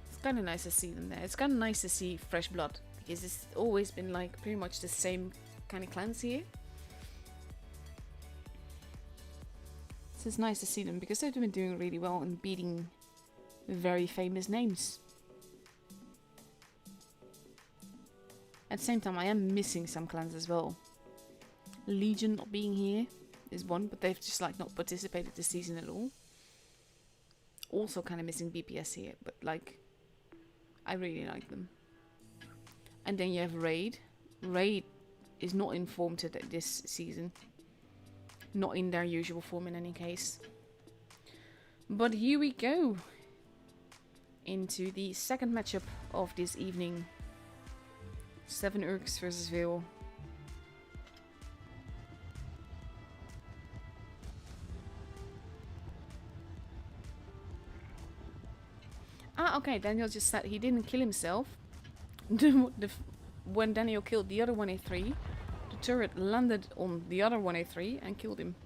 It's kind of nice to see them there. It's kind of nice to see fresh blood, because it's always been like pretty much the same kind of clans here. So it's nice to see them, because they've been doing really well and beating very famous names. At the same time, I am missing some clans as well. Legion not being here is one, but they've just like not participated this season at all. Also kind of missing BPS here, but like, I really like them. And then you have Raid. Raid is not in form this season. Not in their usual form in any case. But here we go. Into the second matchup of this evening. 7ergs versus Veil. Ah, okay, Daniel just said he didn't kill himself. When Daniel killed the other 1A3, the turret landed on the other 1A3 and killed him.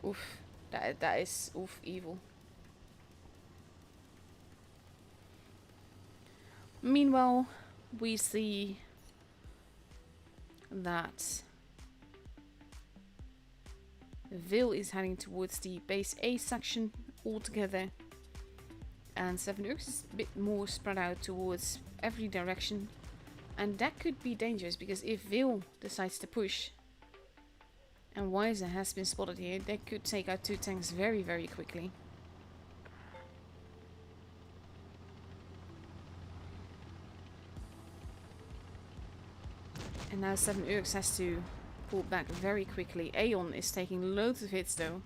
Oof, that is oof evil. Meanwhile, we see that Veil is heading towards the base A section altogether. And 7ergs is a bit more spread out towards every direction. And that could be dangerous, because if Veil decides to push, and Wiser has been spotted here, they could take out 2 tanks very, very quickly. And now 7ergs has to pull back very quickly. Aeon is taking loads of hits though,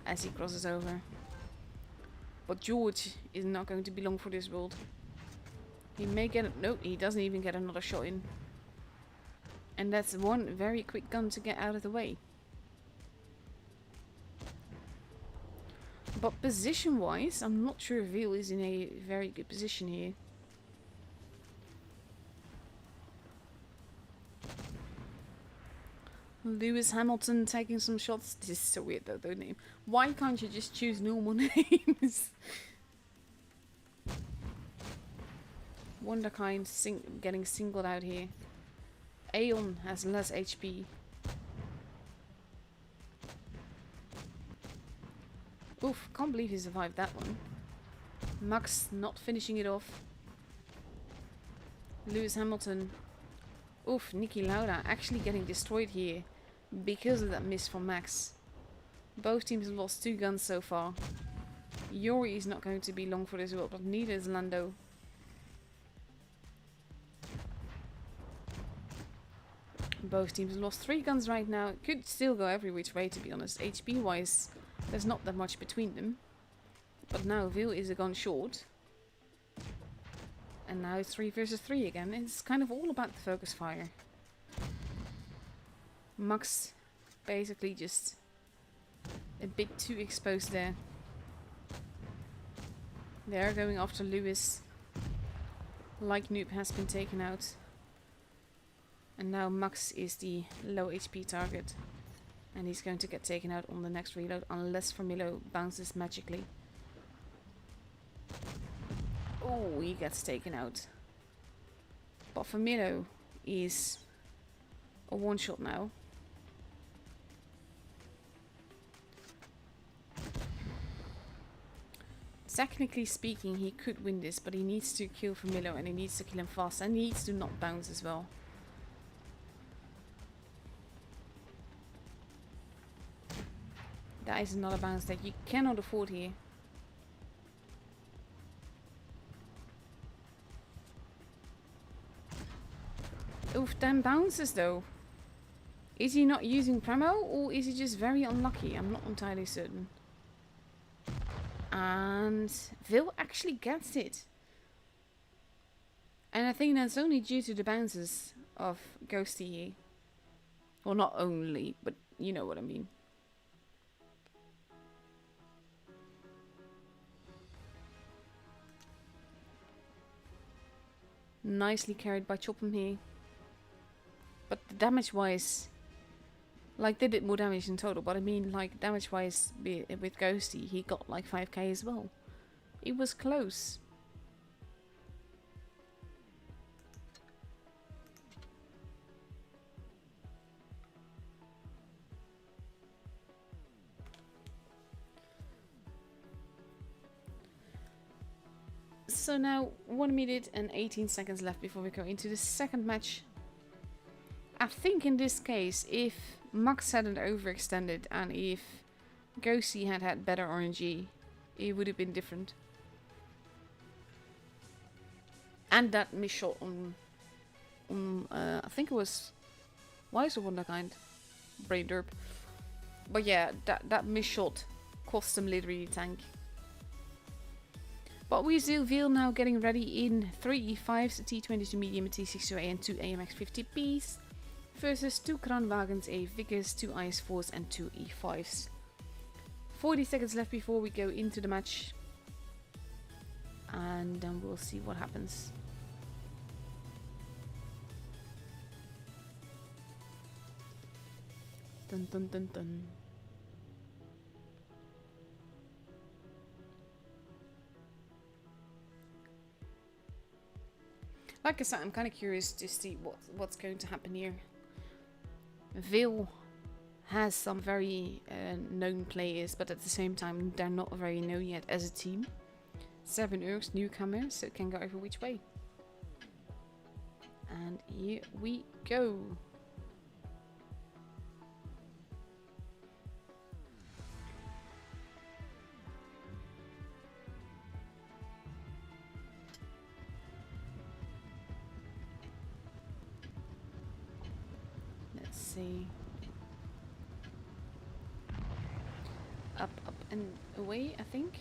as he crosses over. But George is not going to be long for this world. He may get it. No, he doesn't even get another shot in. And that's one very quick gun to get out of the way. But position-wise, I'm not sure Veil is in a very good position here. Lewis Hamilton taking some shots. This is so weird though, the name. Why can't you just choose normal names? Wonderkind getting singled out here. Aeon has less HP. Oof, can't believe he survived that one. Max not finishing it off. Lewis Hamilton. Oof, Niki Lauda actually getting destroyed here because of that miss from Max. Both teams have lost 2 guns so far. Yori is not going to be long for this world, but neither is Lando. Both teams have lost 3 guns right now. It could still go every which way, to be honest. HP wise, there's not that much between them. But now Veil is a gun short. And now it's 3 versus 3 again. It's kind of all about the focus fire. Max basically just a bit too exposed there. They're going after Lewis. Like Noob has been taken out. And now Max is the low HP target. And he's going to get taken out on the next reload unless Formilo bounces magically. Oh, he gets taken out. But Formilo is a one-shot now. Technically speaking, he could win this, but he needs to kill Formilo and he needs to kill him fast. And he needs to not bounce as well. That is another bounce that you cannot afford here. Oof, 10 bounces though. Is he not using Premo or is he just very unlucky? I'm not entirely certain. And Vil actually gets it. And I think that's only due to the bounces of Ghosty here. Well, not only, but you know what I mean. Nicely carried by Chopham here. But damage wise, like they did more damage in total, but I mean like damage wise with Ghosty, he got like 5k as well. It was close. So now 1 minute and 18 seconds left before we go into the second match. I think in this case, if Max hadn't overextended and if Ghosty had had better RNG, it would have been different. And that miss shot on I think it was Wise or Wonderkind, brain derp. But yeah, that miss shot cost him literally tank. But we see Vil now getting ready in 3 E5s, a T22 medium, a T62A and 2 AMX50Bs. Versus 2 Kranwagens, a Vickers, 2 IS4s and 2 E5s. 40 seconds left before we go into the match. And then we'll see what happens. Dun dun dun dun. Like I said, I'm kind of curious to see what's going to happen here. Vil has some very known players, but at the same time they're not very known yet as a team. 7 Urks, newcomer, so it can go over which way. And here we go. See. Up and away, I think.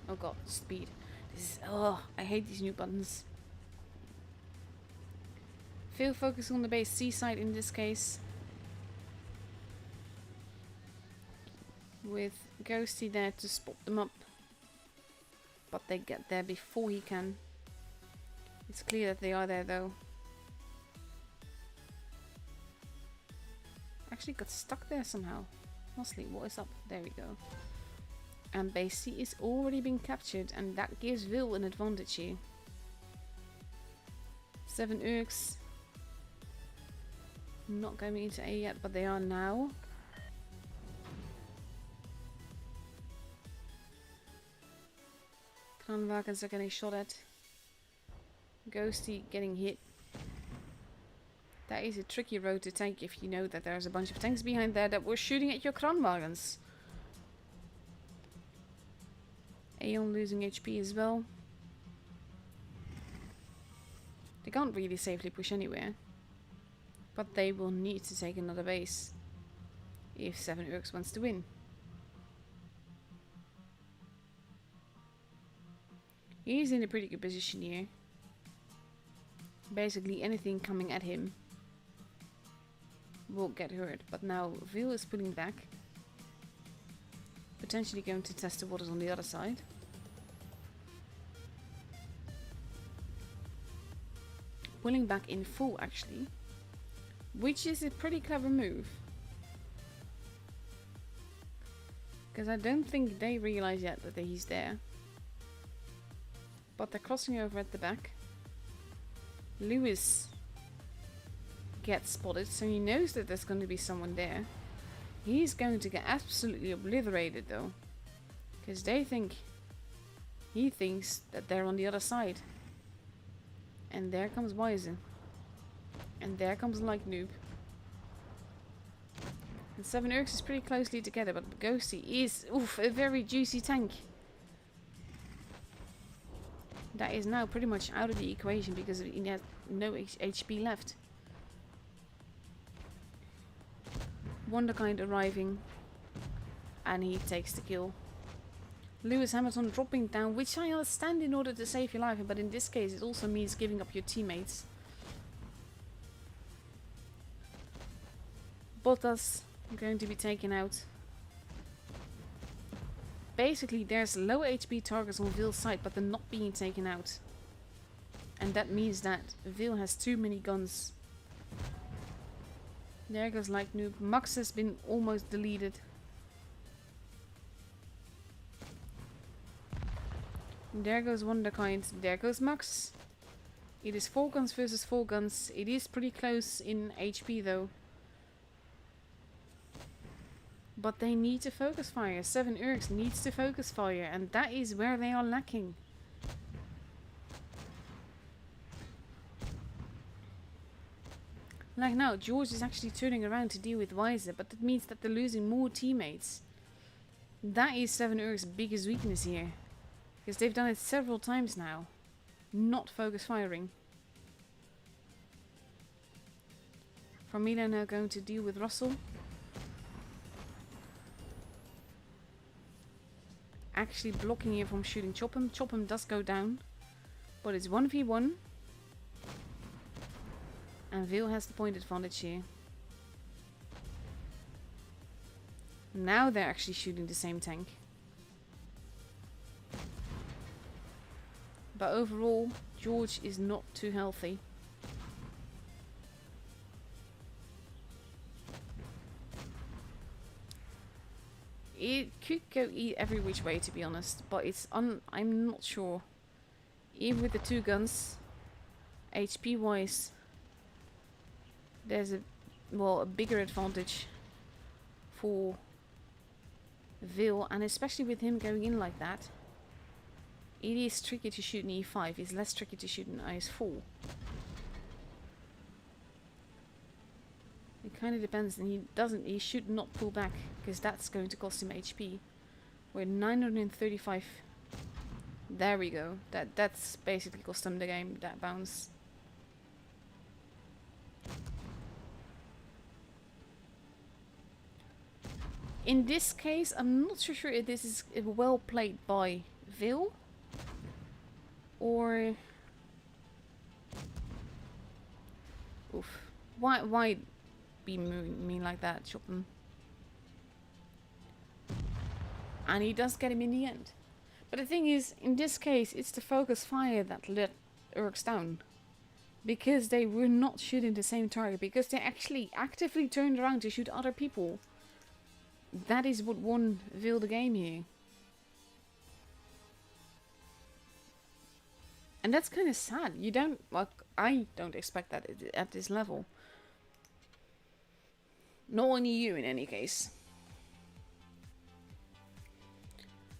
Oh god, speed. This is, oh, I hate these new buttons. Veel focus on the base C side in this case. With Ghosty there to spot them up. But they get there before he can. It's clear that they are there though. Actually got stuck there somehow. Mostly, what is up? There we go. And base C is already been captured, and that gives Vil an advantage here. 7 Urks. Not going into A yet, but they are now. Kranwagens are getting shot at. Ghosty getting hit. That is a tricky road to take if you know that there's a bunch of tanks behind there that were shooting at your Kranwagens. Aeon losing HP as well. They can't really safely push anywhere. But they will need to take another base if 7 Urks wants to win. He's in a pretty good position here. Basically anything coming at him will get hurt. But now Vil is pulling back. Potentially going to test the waters on the other side. Pulling back in full actually. Which is a pretty clever move. Because I don't think they realize yet that he's there. But they're crossing over at the back. Lewis gets spotted, so he knows that there's going to be someone there. He's going to get absolutely obliterated though. Because he thinks that they're on the other side. And there comes Bison. And there comes Like Noob. And 7 Urks is pretty closely together, but Ghosty is a very juicy tank. That is now pretty much out of the equation because he has no HP left. Wonderkind arriving, and he takes the kill. Lewis Hamilton dropping down, which I understand in order to save your life, but in this case it also means giving up your teammates. Bottas going to be taken out. Basically there's low HP targets on Vil's side, but they're not being taken out. And that means that Vil has too many guns. There goes Like Noob. Max has been almost deleted. There goes Wonderkind. There goes Max. It is 4 guns versus 4 guns. It is pretty close in HP though. But they need to focus fire. 7 Urks needs to focus fire, and that is where they are lacking. Like now, George is actually turning around to deal with Weiser, but that means that they're losing more teammates. That is 7 Urk's biggest weakness here. Because they've done it several times now. Not focus firing. Formula now going to deal with Russell. Actually blocking him from shooting Chopham. Chopham does go down. But it's 1v1. And Vil has the point advantage here. Now they're actually shooting the same tank. But overall, George is not too healthy. It could go every which way, to be honest, but I'm not sure. Even with the 2 guns, HP wise, there's a bigger advantage for Vil, and especially with him going in like that, it is tricky to shoot an E5. It's less tricky to shoot an IS4. It kind of depends, and he should not pull back, because that's going to cost him HP. We're 935. There we go. That's basically cost him the game, that bounce. In this case, I'm not so sure if this is well played by Vil, or oof. Why be mean like that, Chopham? And he does get him in the end. But the thing is, in this case, it's the focus fire that let Urks down. Because they were not shooting the same target. Because they actually actively turned around to shoot other people. That is what won Vil the game here. And that's kind of sad. You don't, like, I don't expect that at this level. Not only you in any case.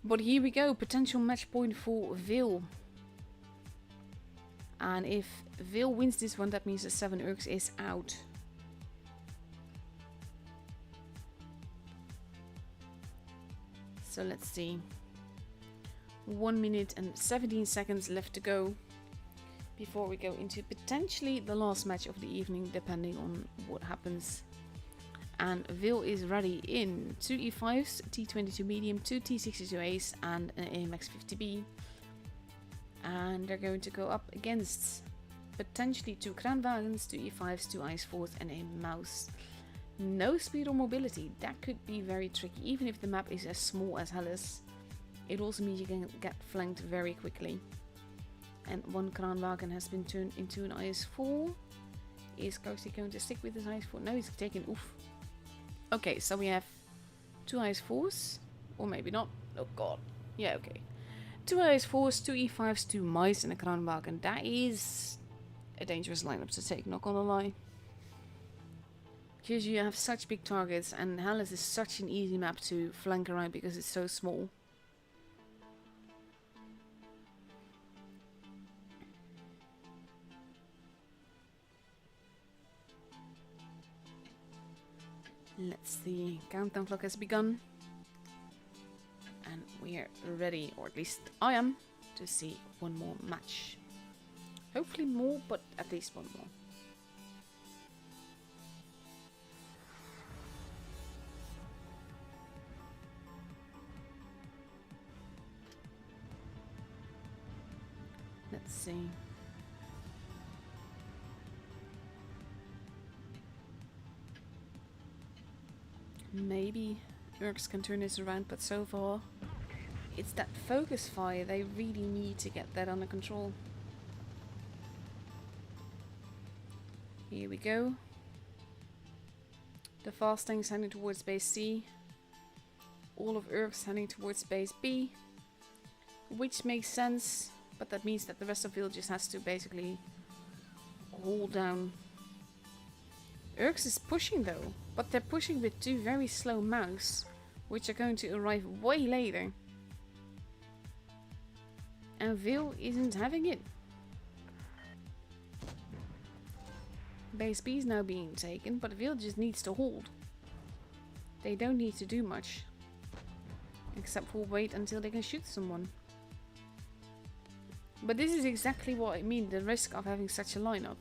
But here we go, potential match point for Vil. And if Vil wins this one, that means that 7 Urks is out. So let's see. 1 minute and 17 seconds left to go before we go into potentially the last match of the evening, depending on what happens. And Vil is ready in 2 E5s, T22 medium, 2 T62 A's and an AMX 50B. And they're going to go up against potentially 2 Kranwagens, 2 E5s, 2 Ice 4s, and a mouse. No speed or mobility. That could be very tricky. Even if the map is as small as Helles, it also means you can get flanked very quickly. And 1 Kranwagen has been turned into an IS-4. Is Kosi going to stick with his IS-4? No, he's taking oof. Okay, so we have 2 IS-4s. Or maybe not. Oh god. Yeah, okay. 2 IS-4s, 2 E5s, 2 mice, and a Kranwagen. That is a dangerous lineup to take, not gonna lie. Because you have such big targets, and Helles is such an easy map to flank around because it's so small. Let's see, countdown clock has begun. And we are ready, or at least I am, to see one more match. Hopefully more, but at least one more. Let's see. Maybe Urks can turn this around, but so far it's that focus fire. They really need to get that under control. Here we go. The fast tanks heading towards base C. All of Urks heading towards base B. Which makes sense, but that means that the rest of the villages has to basically hold down. Urks is pushing though, but they're pushing with 2 very slow mouse, which are going to arrive way later. And Vil isn't having it. Base B is now being taken, but Vil just needs to hold. They don't need to do much, except for wait until they can shoot someone. But this is exactly what I mean, the risk of having such a lineup.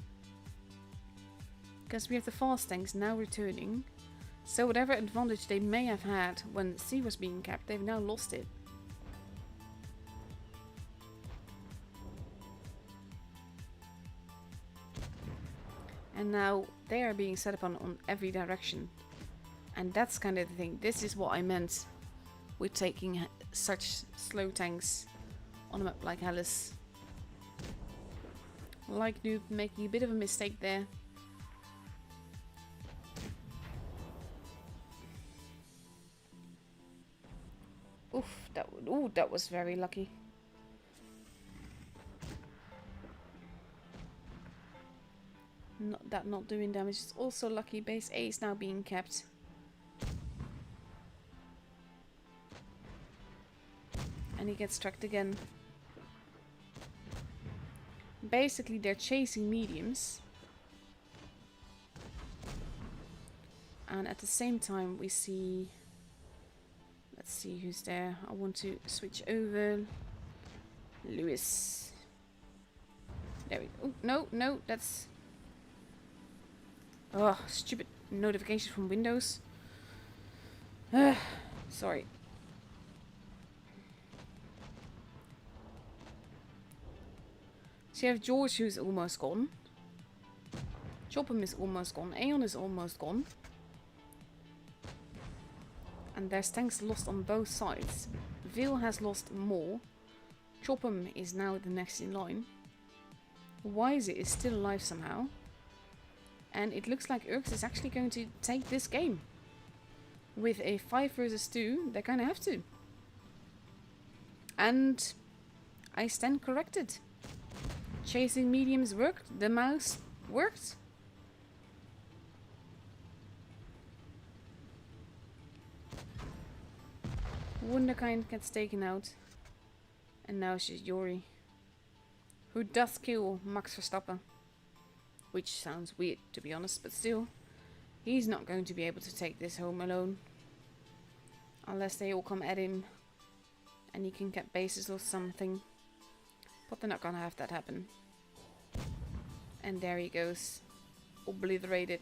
Because we have the fast tanks now returning, so whatever advantage they may have had when C was being kept, they've now lost it. And now they are being set up on every direction. And that's kind of the thing. This is what I meant with taking such slow tanks on a map like Helles. Like Noob, making a bit of a mistake there. Oof, that was very lucky. Not doing damage is also lucky. Base A is now being kept. And he gets tracked again. Basically, they're chasing mediums. And at the same time, we see... Let's see who's there. I want to switch over. Lewis. There we go. Oh, no, that's... Oh, stupid notification from Windows. Sorry. So you have George, who's almost gone. Chopham is almost gone. Aeon is almost gone. And there's tanks lost on both sides. Vil has lost more. Chopham is now the next in line. Wise is still alive somehow. And it looks like Urks is actually going to take this game. With a 5 versus 2, they're gonna have to. And I stand corrected. Chasing mediums worked. The mouse worked. Wunderkind gets taken out. And now it's just Yori. Who does kill Max Verstappen. Which sounds weird, to be honest, but still. He's not going to be able to take this home alone. Unless they all come at him. And he can get bases or something. But they're not gonna have that happen. And there he goes. Obliterated.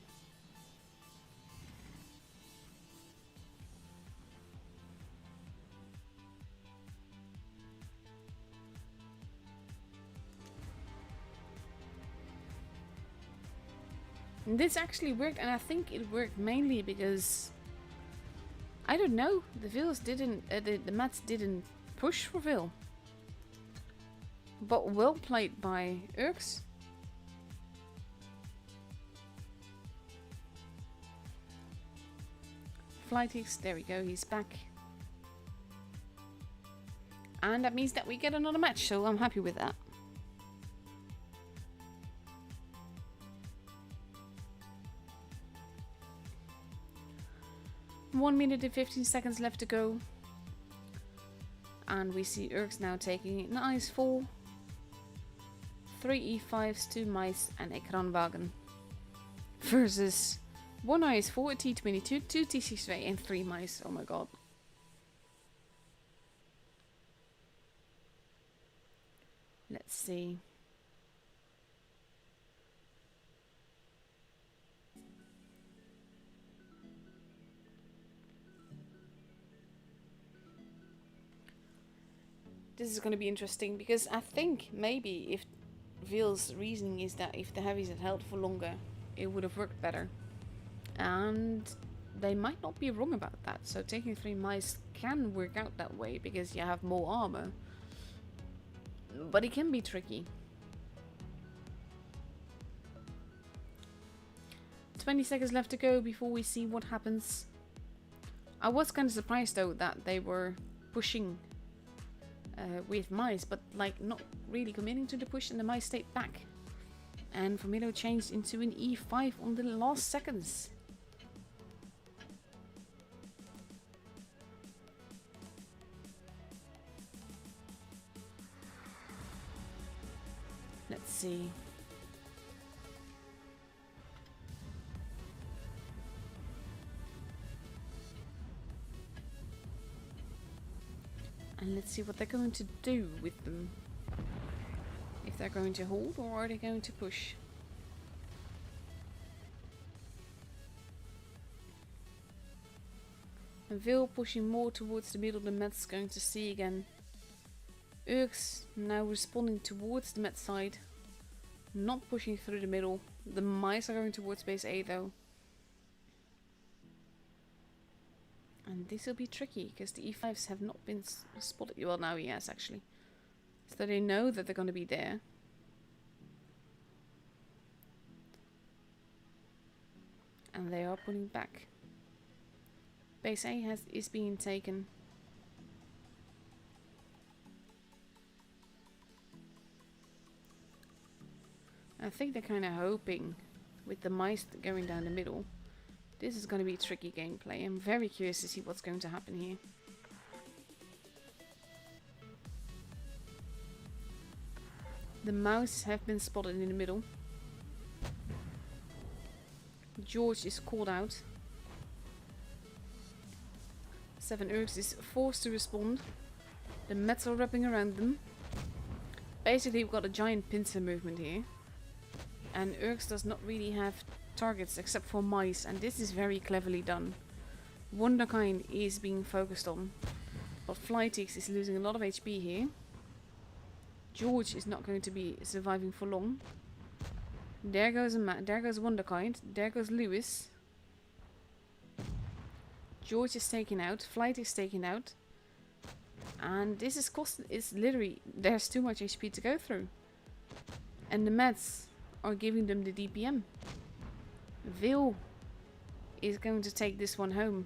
And this actually worked, and I think it worked mainly because I don't know, the Vils didn't, the Mets didn't push for Vil. But well played by Urks. Flytix, there we go, he's back. And that means that we get another match, so I'm happy with that. One minute and 15 seconds left to go. And we see Urks now taking an ice 4. 3 E5s, 2 mice, and a Kranwagen. Versus 1 ice 4, a T22, 2 T63, and 3 mice. Oh my god. Let's see. This is going to be interesting because I think maybe if Vil's reasoning is that if the heavies had held for longer, it would have worked better. And they might not be wrong about that. So taking 3 mice can work out that way because you have more armor. But it can be tricky. 20 seconds left to go before we see what happens. I was kind of surprised though that they were pushing with mice, but like not really committing to the push, and the mice stayed back. And Formido changed into an E5 on the last seconds. Let's see. And let's see what they're going to do with them. If they're going to hold or are they going to push? And Vil pushing more towards the middle, the Mets going to see again. Urks now responding towards the Met side. Not pushing through the middle. The mice are going towards base A though. And this will be tricky because the E5s have not been spotted. Well, now he has actually. So they know that they're going to be there. And they are pulling back. Base A is being taken. I think they're kind of hoping with the mice going down the middle. This is going to be tricky gameplay. I'm very curious to see what's going to happen here. The mouse have been spotted in the middle. George is called out. 7 Urks is forced to respond. The Mets are wrapping around them. Basically, we've got a giant pincer movement here. And Urks does not really have targets except for mice, and this is very cleverly done. Wonderkind is being focused on, but Flytix is losing a lot of HP here. George is not going to be surviving for long. There goes there goes Wonderkind. There goes Lewis. George is taken out. Flytix is taken out. And this is literally, there's too much HP to go through. And the Mets are giving them the DPM. Vil is going to take this one home.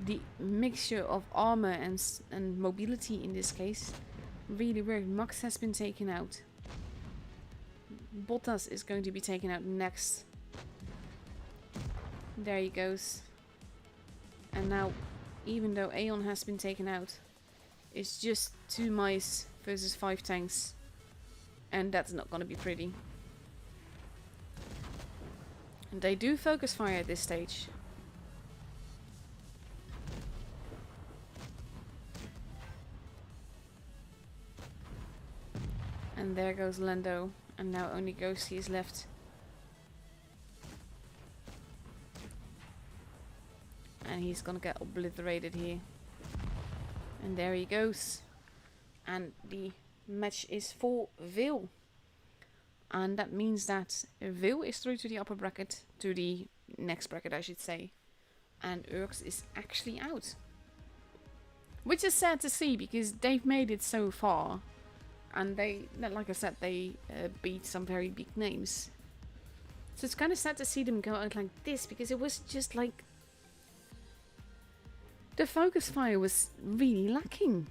The mixture of armor and mobility in this case really worked. Max has been taken out. Bottas is going to be taken out next. There he goes. And now, even though Aeon has been taken out, it's just 2 mice versus 5 tanks. And that's not going to be pretty. And they do focus fire at this stage. And there goes Lando. And now only Ghosty is left. And he's gonna get obliterated here. And there he goes. And the match is for Vil. And that means that Vil is through to the upper bracket, to the next bracket I should say. And Urks is actually out. Which is sad to see because they've made it so far. And they, like I said, they beat some very big names. So it's kind of sad to see them go out like this because it was just like... the focus fire was really lacking.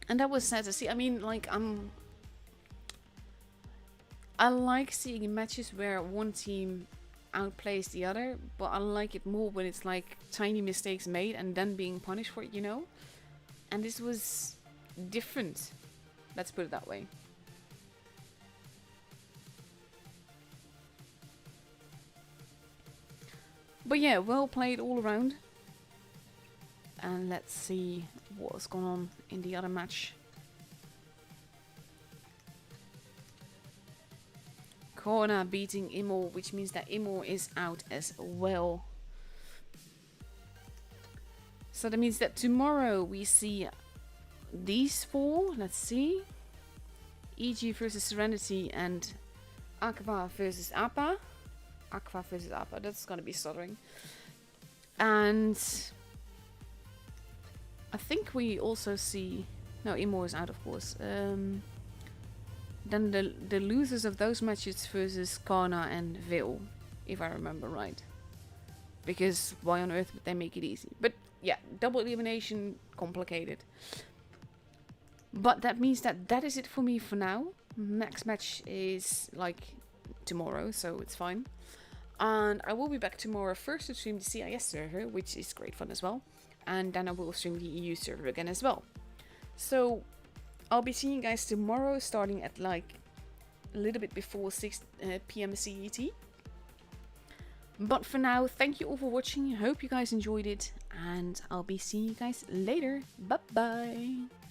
And that was sad to see. I mean, like, I like seeing matches where one team outplays the other, but I like it more when it's like tiny mistakes made and then being punished for it, you know? And this was different. Let's put it that way. But yeah, well played all around. And let's see what's going on in the other match. Corona beating Immo, which means that Immo is out as well. So that means that tomorrow we see these four. Let's see. EG versus Serenity and Aqua versus Appa. Aqua versus Appa. That's gonna be stuttering. And I think we also see... no, Immo is out, of course. Then the losers of those matches versus Kana and Vil, if I remember right. Because why on earth would they make it easy? But yeah, double elimination, complicated. But that means that that is it for me for now. Next match is like tomorrow, so it's fine. And I will be back tomorrow first to stream the CIS server, which is great fun as well. And then I will stream the EU server again as well. So I'll be seeing you guys tomorrow, starting at like a little bit before 6 PM CET. But for now, thank you all for watching. I hope you guys enjoyed it, and I'll be seeing you guys later. Bye bye.